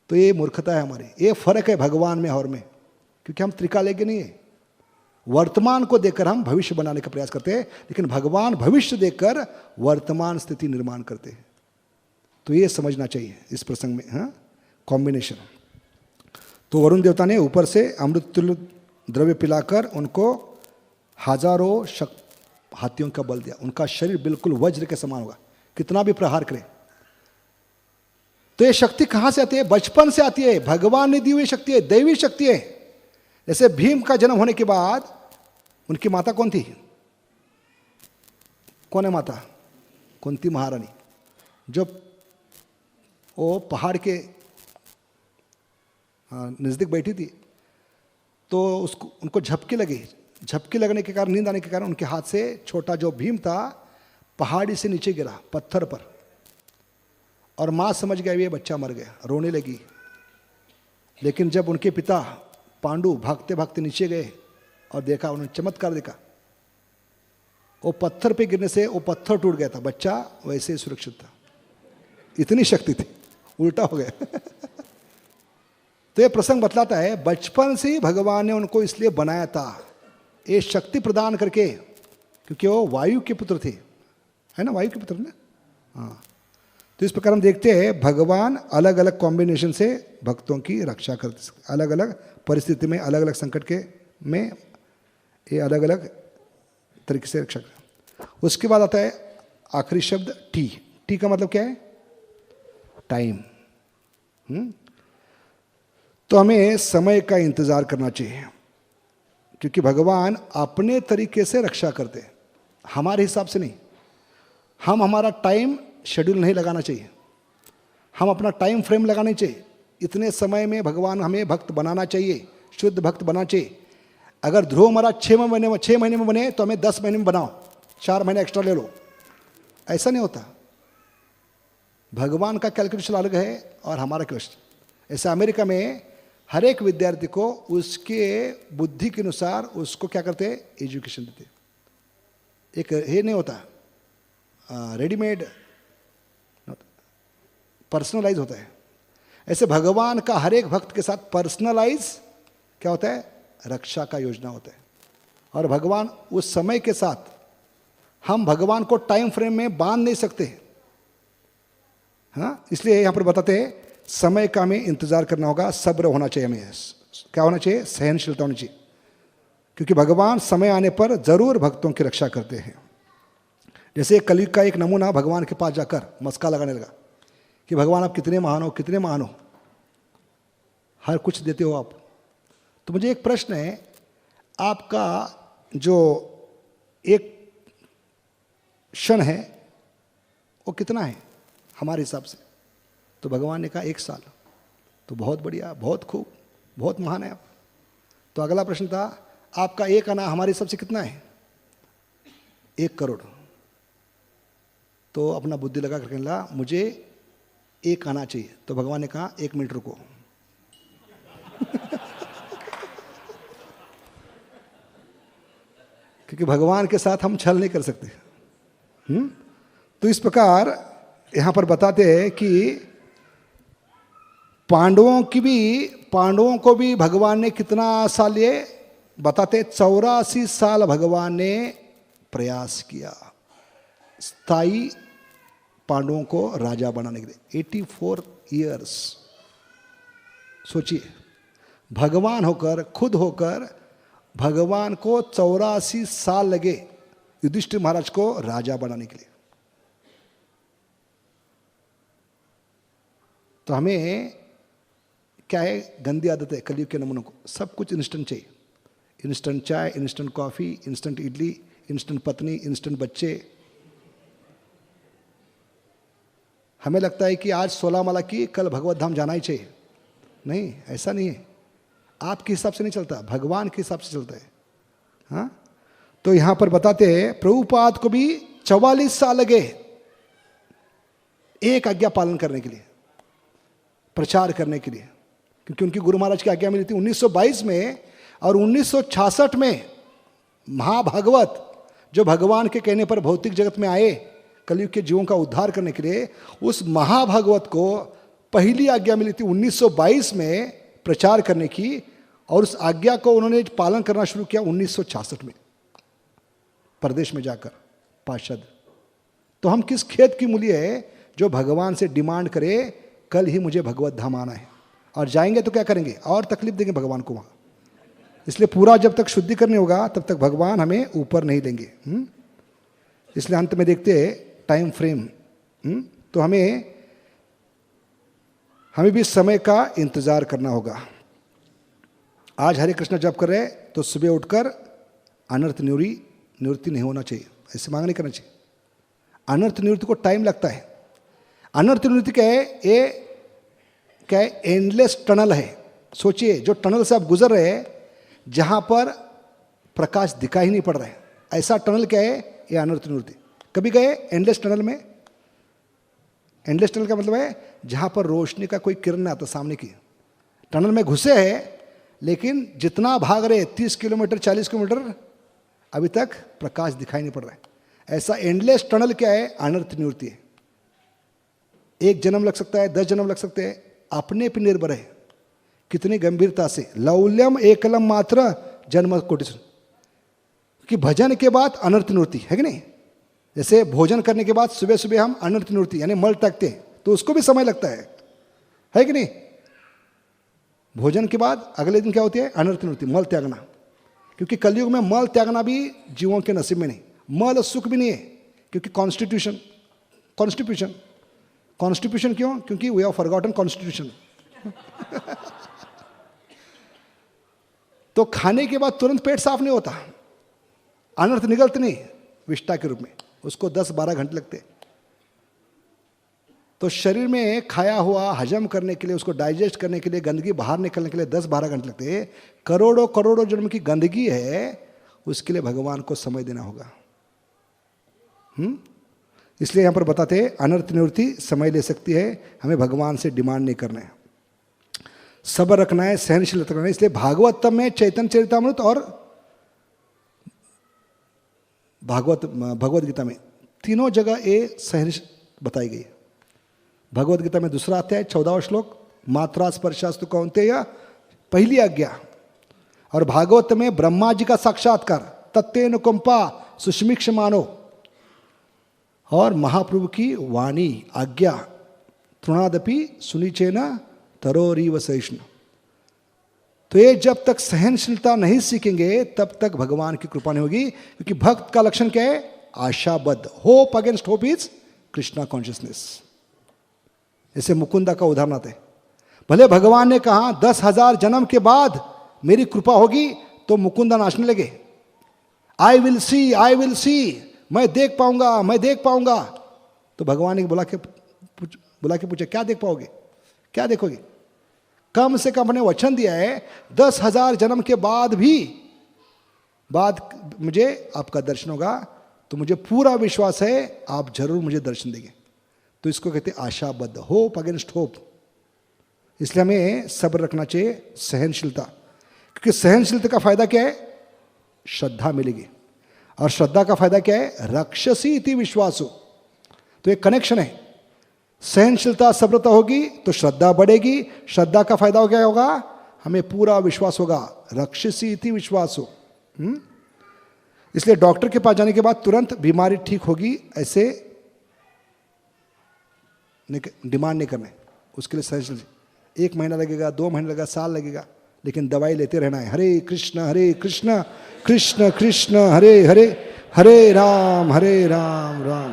तो ये मूर्खता है हमारी। ये फर्क है भगवान में और में, क्योंकि हम त्रिकालज्ञ नहीं है। वर्तमान को देखकर हम भविष्य बनाने का प्रयास करते हैं, लेकिन भगवान भविष्य देखकर वर्तमान स्थिति निर्माण करते हैं। तो ये समझना चाहिए इस प्रसंग में, हाँ, कॉम्बिनेशन। तो वरुण देवता ने ऊपर से अमृत तुल्य द्रव्य पिलाकर उनको हजारों हाथियों का बल दिया। उनका शरीर बिल्कुल वज्र के समान होगा, कितना भी प्रहार करे। तो ये शक्ति कहां से आती है? बचपन से आती है। भगवान ने दी हुई शक्ति है, दैवी शक्ति है। जैसे भीम का जन्म होने के बाद उनकी माता कौन थी? कौन है माता? कुंती महारानी। जब वो पहाड़ के नजदीक बैठी थी तो उसको उनको झपकी लगी। झपकी लगने के कारण, नींद आने के कारण उनके हाथ से छोटा जो भीम था पहाड़ी से नीचे गिरा पत्थर पर, और माँ समझ गया ये बच्चा मर गया, रोने लगी। लेकिन जब उनके पिता पांडु भागते भागते नीचे गए और देखा, उन्होंने चमत्कार देखा, वो पत्थर पे गिरने से वो पत्थर टूट गया था, बच्चा वैसे ही सुरक्षित था। इतनी शक्ति थी, उल्टा हो गया। तो ये प्रसंग बतलाता है बचपन से ही भगवान ने उनको इसलिए बनाया था, ये शक्ति प्रदान करके, क्योंकि वो वायु के पुत्र थे, है ना, वायु के पुत्र ना, हाँ। तो इस प्रकार हम देखते हैं भगवान अलग अलग कॉम्बिनेशन से भक्तों की रक्षा करते, अलग अलग परिस्थिति में, अलग अलग संकट के में ये अलग अलग तरीके से रक्षा करते। उसके बाद आता है आखिरी शब्द टी। टी का मतलब क्या है? टाइम। तो हमें समय का इंतजार करना चाहिए, क्योंकि भगवान अपने तरीके से रक्षा करते हैं, हमारे हिसाब से नहीं। हम हमारा टाइम शेड्यूल नहीं लगाना चाहिए, हम अपना टाइम फ्रेम लगाना चाहिए। इतने समय में भगवान हमें भक्त बनाना चाहिए, शुद्ध भक्त बनाना चाहिए। अगर ध्रुव हमारा 6 महीने में बने तो हमें 10 महीने में बनाओ, 4 महीने एक्स्ट्रा ले लो, ऐसा नहीं होता। भगवान का कैलकुलेशन अलग है और हमारा क्वेश्चन। ऐसे अमेरिका में हर एक विद्यार्थी को उसके बुद्धि के अनुसार उसको क्या करते हैं, एजुकेशन देते। एक ये नहीं होता रेडीमेड, पर्सनलाइज होता है। ऐसे भगवान का हर एक भक्त के साथ पर्सनलाइज क्या होता है, रक्षा का योजना होता है। और भगवान उस समय के साथ, हम भगवान को टाइम फ्रेम में बांध नहीं सकते, हाँ। इसलिए यहां पर बताते हैं समय का हमें इंतजार करना होगा, सब्र होना चाहिए, हमें क्या होना चाहिए, सहनशीलता होनी चाहिए, क्योंकि भगवान समय आने पर जरूर भक्तों की रक्षा करते हैं। जैसे कलयुग का एक नमूना भगवान के पास जाकर मस्का लगाने लगा कि भगवान आप कितने महान हो, कितने महान हो, हर कुछ देते हो आप। तो मुझे एक प्रश्न है, आपका जो एक क्षण है वो कितना है हमारे हिसाब से? तो भगवान ने कहा 1 साल। तो बहुत बढ़िया, बहुत खूब, बहुत महान है आप। तो अगला प्रश्न था, आपका 1 आना हमारे हिसाब से कितना है? 1 करोड़। तो अपना बुद्धि लगा करके ला, मुझे 1 आना चाहिए। तो भगवान ने कहा 1 मिनट रुको। क्योंकि भगवान के साथ हम छल नहीं कर सकते। तो इस प्रकार यहां पर बताते हैं कि पांडवों को भी भगवान ने कितना साल लिए बताते, 84 साल भगवान ने प्रयास किया स्थायी पांडवों को राजा बनाने के लिए। 84 ईयर्स। सोचिए, भगवान होकर, खुद होकर भगवान को 84 साल लगे युधिष्ठिर महाराज को राजा बनाने के लिए। तो हमें क्या है, गंदी आदत है कलयुग के नमूनों को, सब कुछ इंस्टेंट चाहिए। इंस्टेंट चाय, instant coffee, instant idli, instant पत्नी, इंस्टेंट बच्चे। हमें लगता है कि आज 16 माला की, कल भगवत धाम जाना ही चाहिए। नहीं, ऐसा नहीं है। आपके हिसाब से नहीं चलता, भगवान के हिसाब से चलता है। हाँ, तो यहां पर बताते हैं प्रभुपाद को भी 44 साल लगे एक आज्ञा पालन करने के लिए, प्रचार करने के लिए, क्योंकि उनकी गुरु महाराज की आज्ञा मिली थी 1922 में। और 1966 में महाभागवत, जो भगवान के कहने पर भौतिक जगत में आए कलयुग के जीवों का उद्धार करने के लिए, उस महाभागवत को पहली आज्ञा मिली थी 1922 में प्रचार करने की, और उस आज्ञा को उन्होंने पालन करना शुरू किया 1966 में प्रदेश में जाकर पार्षद। तो हम किस खेत की मूल्य है जो भगवान से डिमांड करे कल ही मुझे भगवत धाम आना है, और जाएंगे तो क्या करेंगे, और तकलीफ देंगे भगवान को वहाँ। इसलिए पूरा जब तक शुद्धिकरण नहीं होगा तब तक भगवान हमें ऊपर नहीं लेंगे। इसलिए अंत में देखते हैं टाइम फ्रेम। तो हमें भी समय का इंतजार करना होगा। आज हरे कृष्ण जप कर रहे तो सुबह उठकर अनर्थ निवृत्ति नहीं होना चाहिए, ऐसे मांग नहीं करना चाहिए। अनर्थ निवृत्ति को टाइम लगता है। अनर्थ निवृत्ति क्या है, ये क्या है, एंडलेस टनल है। सोचिए, जो टनल से आप गुजर रहे हैं, जहां पर प्रकाश दिखाई ही नहीं पड़ रहा है, ऐसा टनल क्या है, ये अनर्थ निवृत्ति। कभी गए एंडलेस टनल में? एंडलेस टनल का मतलब है जहां पर रोशनी का कोई किरण नहीं आता सामने की। टनल में घुसे हैं, लेकिन जितना भाग रहे 30 किलोमीटर 40 किलोमीटर, अभी तक प्रकाश दिखाई नहीं पड़ रहा है। ऐसा एंडलेस टनल क्या है, अनर्थ निवृत्ति है। 1 जन्म लग सकता है, 10 जन्म लग सकते हैं, अपने पर निर्भर है कितनी गंभीरता से। लौल्यम एकलम मात्र जन्म कोटि, कि भजन के बाद अनर्थ निवृत्ति है कि नहीं। जैसे भोजन करने के बाद सुबह सुबह हम अनर्थ निवृत्ति यानी मल त्यागते हैं, तो उसको भी समय लगता है कि नहीं। भोजन के बाद अगले दिन क्या होती है, अनर्थ निवृत्ति, मल त्यागना। क्योंकि कलयुग में मल त्यागना भी जीवों के नसीब में नहीं। मल सुख भी नहीं है, क्योंकि कॉन्स्टिट्यूशन क्यों, क्योंकि वी हैव फॉरगॉटन कॉन्स्टिट्यूशन। तो खाने के बाद तुरंत पेट साफ नहीं होता, अनर्थ निकलते नहीं विष्ठा के रूप में, उसको 10-12 घंटे लगते। तो शरीर में खाया हुआ हजम करने के लिए, उसको डाइजेस्ट करने के लिए, गंदगी बाहर निकलने के लिए 10-12 घंटे लगते। करोड़ों जन्म की गंदगी है, उसके लिए भगवान को समय देना होगा। इसलिए यहां पर बताते हैं अनर्थ निवृत्ति समय ले सकती है, हमें भगवान से डिमांड नहीं करना है, सब्र रखना है, सहनशीलता रखना है। इसलिए भागवतम में चैतन्य चरितामृत और भगवत गीता में तीनों जगह ये सहनशीलता बताई गई है। भगवत गीता में 2 अध्याय 14वां श्लोक, मात्रा स्पर्शास्तु कौन्तेय पहली आज्ञा, और भागवत में ब्रह्मा जी का साक्षात्कार, तत्तेन कुंपा सुष्मिक्ष मानो, और महाप्रभु की वाणी आज्ञा, तृणादपि सुनिचेना तरोरीव सहिष्णु। तो ये जब तक सहनशीलता नहीं सीखेंगे तब तक भगवान की कृपा नहीं होगी। क्योंकि भक्त का लक्षण क्या है, आशाबद्ध। Hope against hope is Krishna consciousness. जैसे मुकुंदा का उदाहरण आता है, भले भगवान ने कहा 10,000 जन्म के बाद मेरी कृपा होगी, तो मुकुंदा नाचने लगे, आई विल सी, मैं देख पाऊंगा। तो भगवान ने बुला के पूछा, क्या देख पाओगे, क्या देखोगे? कम से कम ने वचन दिया है 10,000 जन्म के बाद मुझे आपका दर्शन होगा। तो मुझे पूरा विश्वास है आप जरूर मुझे दर्शन देंगे। तो इसको कहते हैं आशाबद्ध, होप अगेंस्ट होप। इसलिए हमें सब्र रखना चाहिए, सहनशीलता। क्योंकि सहनशीलता का फायदा क्या है, श्रद्धा मिलेगी, और श्रद्धा का फायदा क्या है, रक्षसी इति विश्वासो। तो एक कनेक्शन है, सहनशीलता सब्रता होगी तो श्रद्धा बढ़ेगी, श्रद्धा का फायदा क्या होगा, हमें पूरा विश्वास होगा, रक्षसी इति विश्वासो। इसलिए डॉक्टर के पास जाने के बाद तुरंत बीमारी ठीक होगी ऐसे डिमांड नहीं करना है। उसके लिए सहनशील 1 महीना लगेगा, 2 महीने लगेगा, साल लगेगा, लेकिन दवाई लेते रहना है। हरे कृष्ण कृष्ण कृष्ण हरे हरे, हरे राम राम।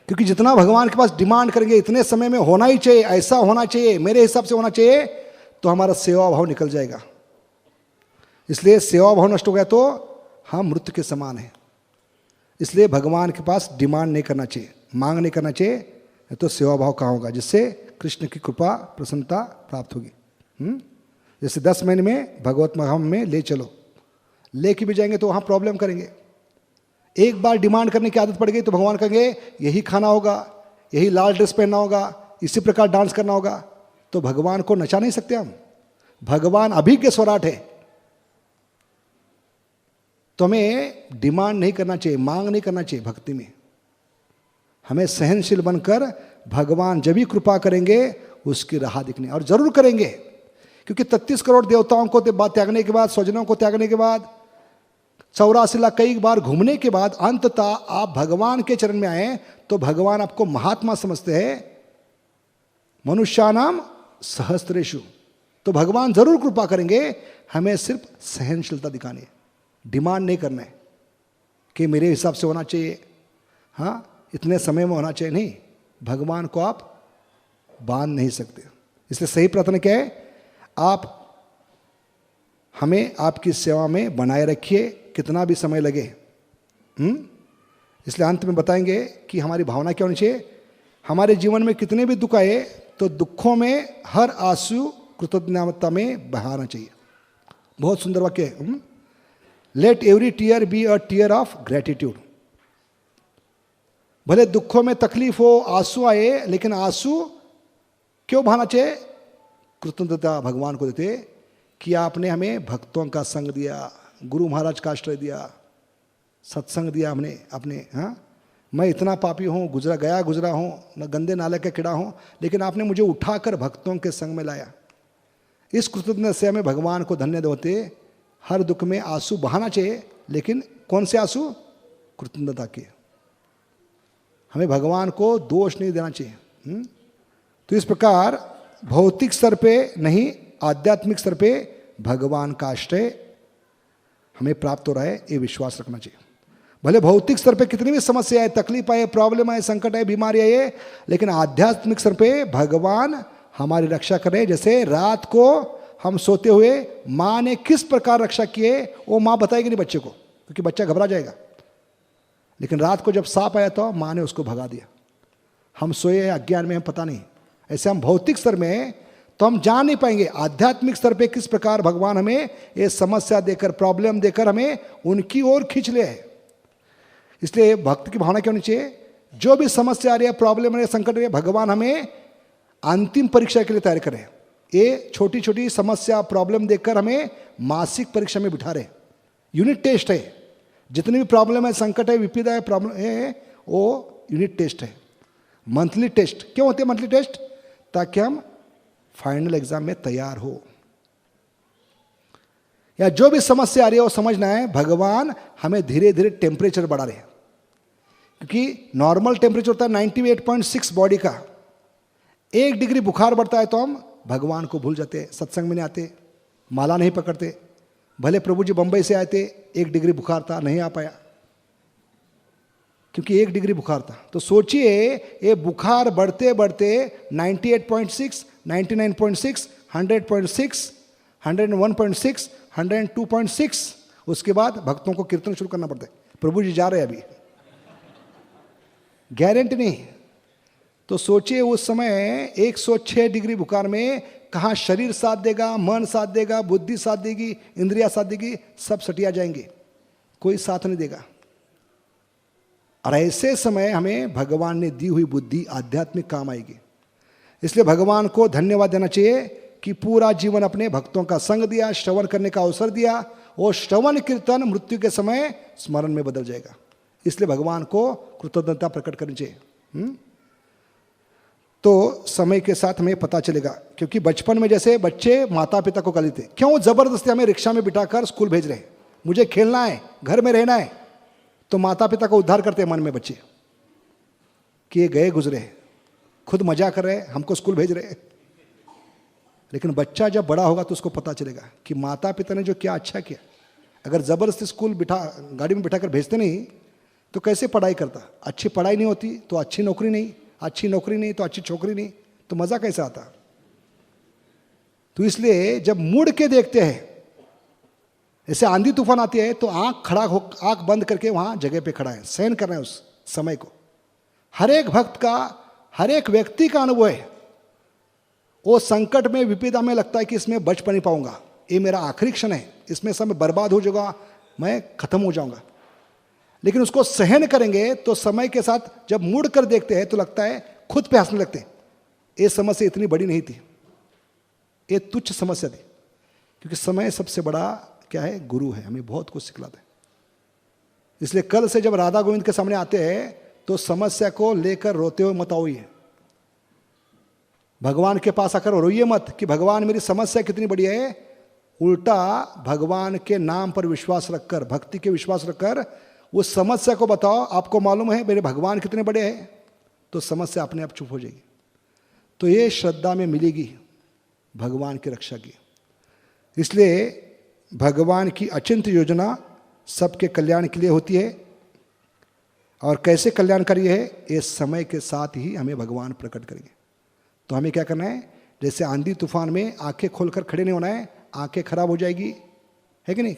क्योंकि जितना भगवान के पास डिमांड करेंगे इतने समय में होना ही चाहिए, ऐसा होना चाहिए, मेरे हिसाब से होना चाहिए, तो हमारा सेवा भाव निकल जाएगा। इसलिए सेवा भाव नष्ट हो गया तो हम मृत्यु के समान हैं। इसलिए भगवान के पास डिमांड नहीं करना चाहिए, मांग नहीं करना चाहिए, तो सेवा भाव कहाँ होगा, जिससे कृष्ण की कृपा प्रसन्नता प्राप्त होगी। जैसे 10 महीने में भगवत धाम में ले चलो, लेके भी जाएंगे तो वहाँ प्रॉब्लम करेंगे। एक बार डिमांड करने की आदत पड़ गई तो भगवान कहेंगे यही खाना होगा, यही लाल ड्रेस पहनना होगा, इसी प्रकार डांस करना होगा, तो भगवान को नचा नहीं सकते हम। भगवान अभी के स्वराट है, तो हमें डिमांड नहीं करना चाहिए, मांग नहीं करना चाहिए। भक्ति में हमें सहनशील बनकर भगवान जब भी कृपा करेंगे उसकी राह दिखने, और जरूर करेंगे, क्योंकि 33 करोड़ देवताओं को त्यागने के बाद, स्वजनों को त्यागने के बाद, 84 लाख कई बार घूमने के बाद अंततः आप भगवान के चरण में आए तो भगवान आपको महात्मा समझते हैं। मनुष्यानाम सहस्त्रेषु, तो भगवान जरूर कृपा करेंगे। हमें सिर्फ सहनशीलता दिखानी है, डिमांड नहीं करना है कि मेरे हिसाब से होना चाहिए, हाँ इतने समय में होना चाहिए, नहीं। भगवान को आप बांध नहीं सकते। इसलिए सही प्रार्थना क्या है, आप हमें आपकी सेवा में बनाए रखिए, कितना भी समय लगे। इसलिए अंत में बताएंगे कि हमारी भावना क्या होनी चाहिए। हमारे जीवन में कितने भी दुख आए तो दुखों में हर आंसू कृतज्ञता में बहाना चाहिए। बहुत सुंदर वाक्य है। Let every tear be a tear of gratitude. भले दुखों में तकलीफ हो, आंसू आए, लेकिन आंसू क्यों बहाना चाहिए? कृतज्ञता भगवान को देते कि आपने हमें भक्तों का संग दिया, गुरु महाराज का आश्रय दिया, सत्संग दिया हमने अपने। हाँ, मैं इतना पापी हूँ, गुजरा हूँ, न गंदे नाले का कीड़ा हूँ, लेकिन आपने मुझे उठाकर भक्तों के संग में लाया। इस कृतज्ञता से हमें भगवान को धन्यवाद होते। हर दुख में आंसू बहाना चाहिए, लेकिन कौन से आंसू? कृतज्ञता के। हमें भगवान को दोष नहीं देना चाहिए। तो इस प्रकार भौतिक स्तर पे नहीं, आध्यात्मिक स्तर पे भगवान का आश्रय हमें प्राप्त हो रहा है, ये विश्वास रखना चाहिए। भले भौतिक स्तर पे कितनी भी समस्या आए, तकलीफ आए, प्रॉब्लम आए, संकट आए, बीमारी आए, लेकिन आध्यात्मिक स्तर पे भगवान हमारी रक्षा करे। जैसे रात को हम सोते हुए माँ ने किस प्रकार रक्षा किए, वो माँ बताएगी नहीं बच्चे को, क्योंकि बच्चा घबरा जाएगा। लेकिन रात को जब सांप आया तो माँ ने उसको भगा दिया। हम सोए अज्ञान में, हम पता नहीं। ऐसे हम भौतिक स्तर में तो हम जान नहीं पाएंगे, आध्यात्मिक स्तर पे किस प्रकार भगवान हमें ये समस्या देकर, प्रॉब्लम देकर हमें उनकी ओर खींच ले है। इसलिए भक्त की भावना क्या होनी चाहिए? जो भी समस्या आ रही है, प्रॉब्लम आ रही है, संकट आ रही है, भगवान हमें अंतिम परीक्षा के लिए तैयार करें। ये छोटी छोटी समस्या, प्रॉब्लम देखकर हमें मासिक परीक्षा में बिठा रहे। यूनिट टेस्ट है। जितनी भी प्रॉब्लम है, संकट है, विपदा है, प्रॉब्लम है, वो यूनिट टेस्ट है। मंथली टेस्ट क्यों होते हैं? मंथली टेस्ट ताकि हम फाइनल एग्जाम में तैयार हो। या जो भी समस्या आ रही है वो समझना है भगवान हमें धीरे धीरे टेम्परेचर बढ़ा रहे हैं। क्योंकि नॉर्मल टेम्परेचर होता है 98.6 बॉडी का। 1 डिग्री बुखार बढ़ता है तो हम भगवान को भूल जाते, सत्संग में नहीं आते, माला नहीं पकड़ते। भले प्रभु जी बंबई से आए थे, 1 डिग्री बुखार था, नहीं आ पाया, क्योंकि 1 डिग्री बुखार था। तो सोचिए ये बुखार बढ़ते बढ़ते 98.6, 99.6, 100.6, 101.6, 102.6, उसके बाद भक्तों को कीर्तन शुरू करना पड़ता है। प्रभु जी जा रहे हैं अभी, गारंटी नहीं। तो सोचिए उस समय 106 डिग्री बुखार में कहाँ शरीर साथ देगा, मन साथ देगा, बुद्धि साथ देगी, इंद्रिया साथ देगी, सब सटिया जाएंगे, कोई साथ नहीं देगा। और ऐसे समय हमें भगवान ने दी हुई बुद्धि आध्यात्मिक काम आएगी। इसलिए भगवान को धन्यवाद देना चाहिए कि पूरा जीवन अपने भक्तों का संग दिया, श्रवण करने का अवसर दिया। वो श्रवण कीर्तन मृत्यु के समय स्मरण में बदल जाएगा। इसलिए भगवान को कृतज्ञता प्रकट करनी चाहिए। तो समय के साथ हमें पता चलेगा। क्योंकि बचपन में जैसे बच्चे माता पिता को गाली देते, क्यों जबरदस्ती हमें रिक्शा में बिठाकर स्कूल भेज रहे हैं, मुझे खेलना है, घर में रहना है, तो माता पिता को उद्धार करते हैं मन में बच्चे कि ये गए गुजरे, खुद मजा कर रहे हैं, हमको स्कूल भेज रहे हैं। लेकिन बच्चा जब बड़ा होगा तो उसको पता चलेगा कि माता पिता ने जो क्या अच्छा किया, अगर ज़बरदस्ती स्कूल गाड़ी में बिठा कर भेजते नहीं तो कैसे पढ़ाई करता? अच्छी पढ़ाई नहीं होती तो अच्छी नौकरी नहीं, अच्छी नौकरी नहीं तो अच्छी छोकरी नहीं, तो मज़ा कैसे आता? तो इसलिए जब मुड़ के देखते हैं, ऐसे आंधी तूफान आती है तो आंख बंद करके वहाँ जगह पे खड़ा है, सहन कर रहे हैं उस समय को। हर एक भक्त का, हर एक व्यक्ति का अनुभव है। वो संकट में, विपदा में लगता है कि इसमें बच नहीं पाऊंगा, ये मेरा आखिरी क्षण है, इसमें समय बर्बाद हो जाएगा, मैं खत्म हो जाऊंगा। लेकिन उसको सहन करेंगे तो समय के साथ जब मुड़ कर देखते हैं तो लगता है, खुद पे हंसने लगते हैं, ये समस्या इतनी बड़ी नहीं थी, ये तुच्छ समस्या थी। क्योंकि समय सबसे बड़ा क्या है? गुरु है, हमें बहुत कुछ सिखलाता है। इसलिए कल से जब राधा गोविंद के सामने आते हैं तो समस्या को लेकर रोते हुए मत आइए, भगवान के पास आकर रोइए मत कि भगवान मेरी समस्या कितनी बड़ी है। उल्टा भगवान के नाम पर विश्वास रखकर, भक्ति के विश्वास रखकर उस समस्या को बताओ, आपको मालूम है मेरे भगवान कितने बड़े हैं, तो समस्या अपने आप चुप हो जाएगी। तो ये श्रद्धा में मिलेगी भगवान की रक्षा की। इसलिए भगवान की अचिंत्य योजना सबके कल्याण के लिए होती है, और कैसे कल्याणकारी है ये समय के साथ ही हमें भगवान प्रकट करेंगे। तो हमें क्या करना है? जैसे आंधी तूफान में आंखें खोलकर खड़े नहीं होना है, आंखें खराब हो जाएगी, है कि नहीं?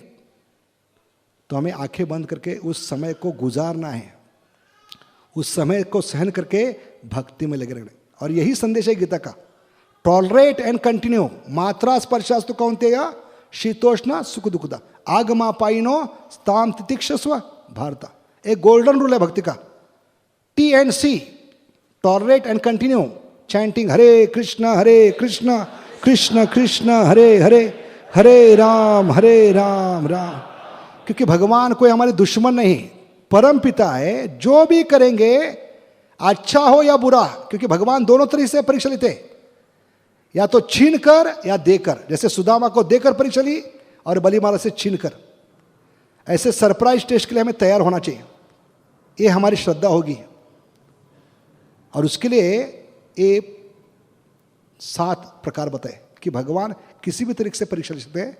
तो हमें आंखें बंद करके उस समय को गुजारना है, उस समय को सहन करके भक्ति में लगे रहना। और यही संदेश है गीता का, टॉलरेट एंड कंटिन्यू। मात्रा स्पर्शास्तु कौन्तेय शीतोष्ण सुख दुखदा आगमा पाइनो स्ताम तितिक्षस्व भारता। एक गोल्डन रूल है भक्ति का, TNC, tolerate and continue. Chanting Hare Krishna Krishna Krishna Hare Hare, Hare Ram Ram. क्योंकि भगवान कोई हमारे दुश्मन नहीं, परम पिता है। जो भी करेंगे अच्छा हो या बुरा, क्योंकि भगवान दोनों तरीके से परीक्षा लेते, या तो छीन कर या देकर। जैसे सुदामा को देकर परीक्षा ली और बलिमाला से छीन कर। ऐसे सरप्राइज टेस्ट के लिए हमें तैयार होना चाहिए, ये हमारी श्रद्धा होगी। और उसके लिए ये 7 प्रकार बताए कि भगवान किसी भी तरीके से परीक्षा ले सकते हैं।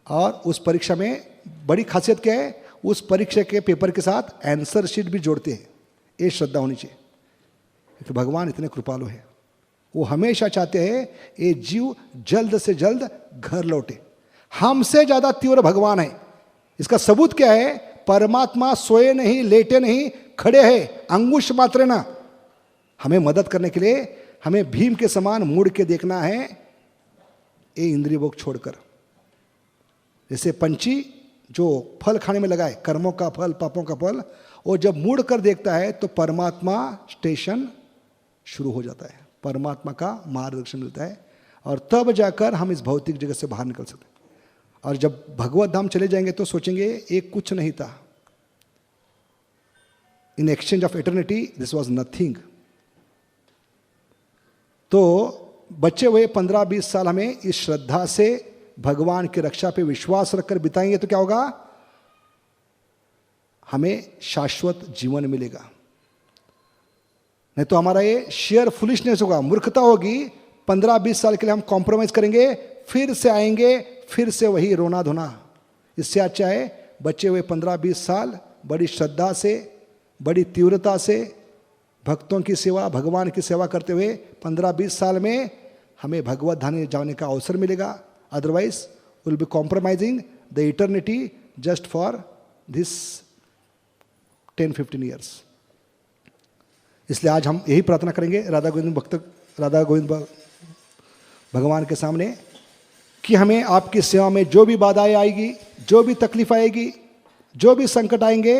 और उस परीक्षा में बड़ी खासियत क्या है? उस परीक्षा के पेपर के साथ आंसर शीट भी जोड़ते हैं। ये श्रद्धा होनी चाहिए, क्योंकि भगवान इतने कृपालु हैं। वो हमेशा चाहते हैं ये जीव जल्द से जल्द घर लौटे। हमसे ज़्यादा तीव्र भगवान है। इसका सबूत क्या है? परमात्मा सोए नहीं, लेटे नहीं, खड़े हैं, अंगुश मात्र ना। हमें मदद करने के लिए हमें भीम के समान मुड़ के देखना है, ये इंद्रिय भोग छोड़कर। जैसे पंछी जो फल खाने में लगाए, कर्मों का फल, पापों का फल, वो जब मुड़ कर देखता है तो परमात्मा स्टेशन शुरू हो जाता है, परमात्मा का मार्गदर्शन मिलता है, और तब जाकर हम इस भौतिक जगत से बाहर निकल सकते हैं। और जब भगवत धाम चले जाएंगे तो सोचेंगे ये कुछ नहीं था, in exchange of eternity this was nothing. तो बचे हुए 15-20 साल हमें इस श्रद्धा से भगवान की रक्षा पे विश्वास रखकर बिताएंगे तो क्या होगा? हमें शाश्वत जीवन मिलेगा। नहीं तो हमारा ये शेयर फुलिशनेस होगा, मूर्खता होगी। 15-20 साल के लिए हम कॉम्प्रोमाइज करेंगे, फिर से आएंगे, फिर से वही रोना धोना। इससे अच्छा है बचे हुए 15-20 साल बड़ी श्रद्धा से, बड़ी तीव्रता से भक्तों की सेवा, भगवान की सेवा करते हुए 15-20 साल में हमें भगवत धाम जाने का अवसर मिलेगा। Otherwise, we'll be compromising the eternity just for this 10-15 years. इसलिए आज हम यही प्रार्थना करेंगे राधा गोविंद भगवान के सामने कि हमें आपकी सेवा में जो भी बाधाएं आएगी, जो भी तकलीफ आएगी, जो भी संकट आएंगे,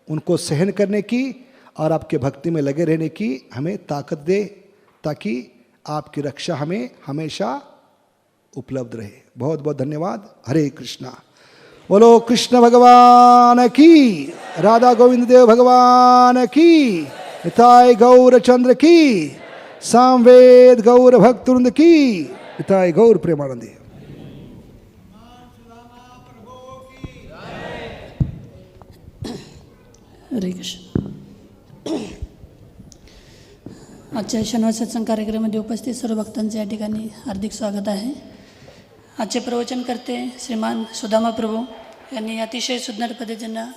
उनको सहन करने की और आपके भक्ति में लगे रहने की हमें ताकत दे, ताकि आपकी रक्षा हमें हमेशा उपलब्ध रहे। बहुत बहुत धन्यवाद। हरे कृष्णा। बोलो कृष्ण भगवान की, राधा गोविंद देव भगवान की, निताय गौर चंद्र की, सामवेद गौर भक्तवृंद की, निताय गौर प्रेमानंदी।
हरे कृष्ण। आजच्या शनिवार सत्संग कार्यक्रमामध्ये उपस्थित सर्व भक्तांचे या ठिकाणी हार्दिक स्वागत आहे। आजचे प्रवचन करते श्रीमान सुदामा प्रभू यांनी अतिशय सुंदर पद्धतीनं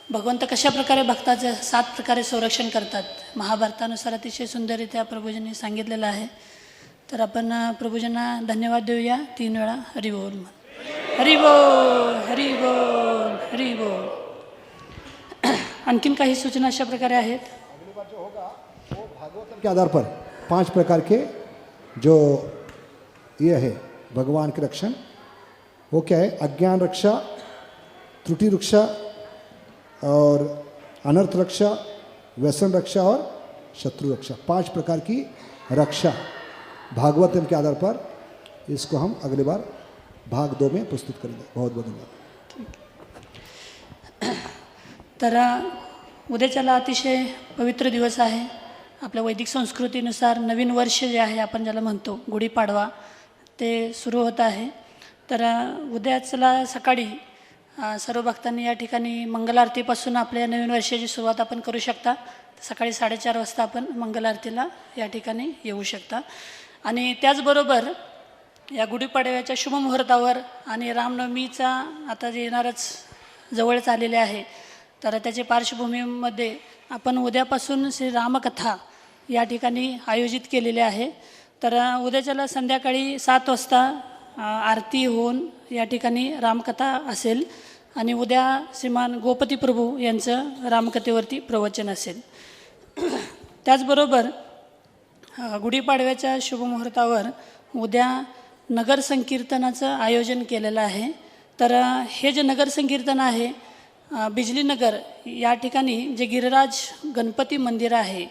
भगवंत कशा प्रकारे भक्ताचं 7 प्रकारे संरक्षण करतात महाभारतानुसार अतिशय सुंदररित्या प्रभूजींनी सांगितलेलं आहे. तर आपण प्रभूजींना धन्यवाद देऊया 3 वेळा हरी बोल म्हणून. हरी बोल, हरी बोल, हरी बोल. आणखीन काही सूचना अशा प्रकारे आहेत.
भागवतम के आधार पर 5 प्रकार के जो ये है भगवान के रक्षण, वो क्या है? अज्ञान रक्षा, त्रुटि रक्षा और अनर्थ रक्षा, व्यसन रक्षा और शत्रु रक्षा. 5 प्रकार की रक्षा भागवतम के आधार पर. इसको हम अगली बार भाग 2 में प्रस्तुत करेंगे. बहुत बहुत धन्यवाद.
तर उद्याच्याला अतिशय पवित्र दिवस आहे. आपल्या वैदिक संस्कृतीनुसार नवीन वर्ष जे आहे आपण ज्याला म्हणतो गुढीपाडवा ते सुरू होत आहे. तर उद्याच्याला सकाळी सर्व भक्तांनी या ठिकाणी मंगल आरतीपासून आपल्या नवीन वर्षाची सुरुवात आपण करू शकता. सकाळी 4:30 वाजता आपण मंगल आरतीला या ठिकाणी येऊ शकता. आणि त्याचबरोबर या गुढीपाडव्याच्या शुभमुहूर्तावर आणि रामनवमीचा आता जे येणारच जवळच आलेले आहे, तर त्याच्या पार्श्वभूमीमध्ये आपण उद्यापासून श्री रामकथा या ठिकाणी आयोजित केलेली आहे. तर उद्याच्याला संध्याकाळी 7 वाजता आरती होऊन या ठिकाणी रामकथा असेल आणि उद्या श्रीमान गोपती प्रभू यांचं रामकथेवरती प्रवचन असेल. त्याचबरोबर गुढीपाडव्याच्या शुभमुहूर्तावर उद्या नगर संकीर्तनाचं आयोजन केलेलं आहे. तर हे जे नगर संकीर्तन आहे बिजलीनगर या ठिकाणी जे गिरिराज गणपती मंदिर आहे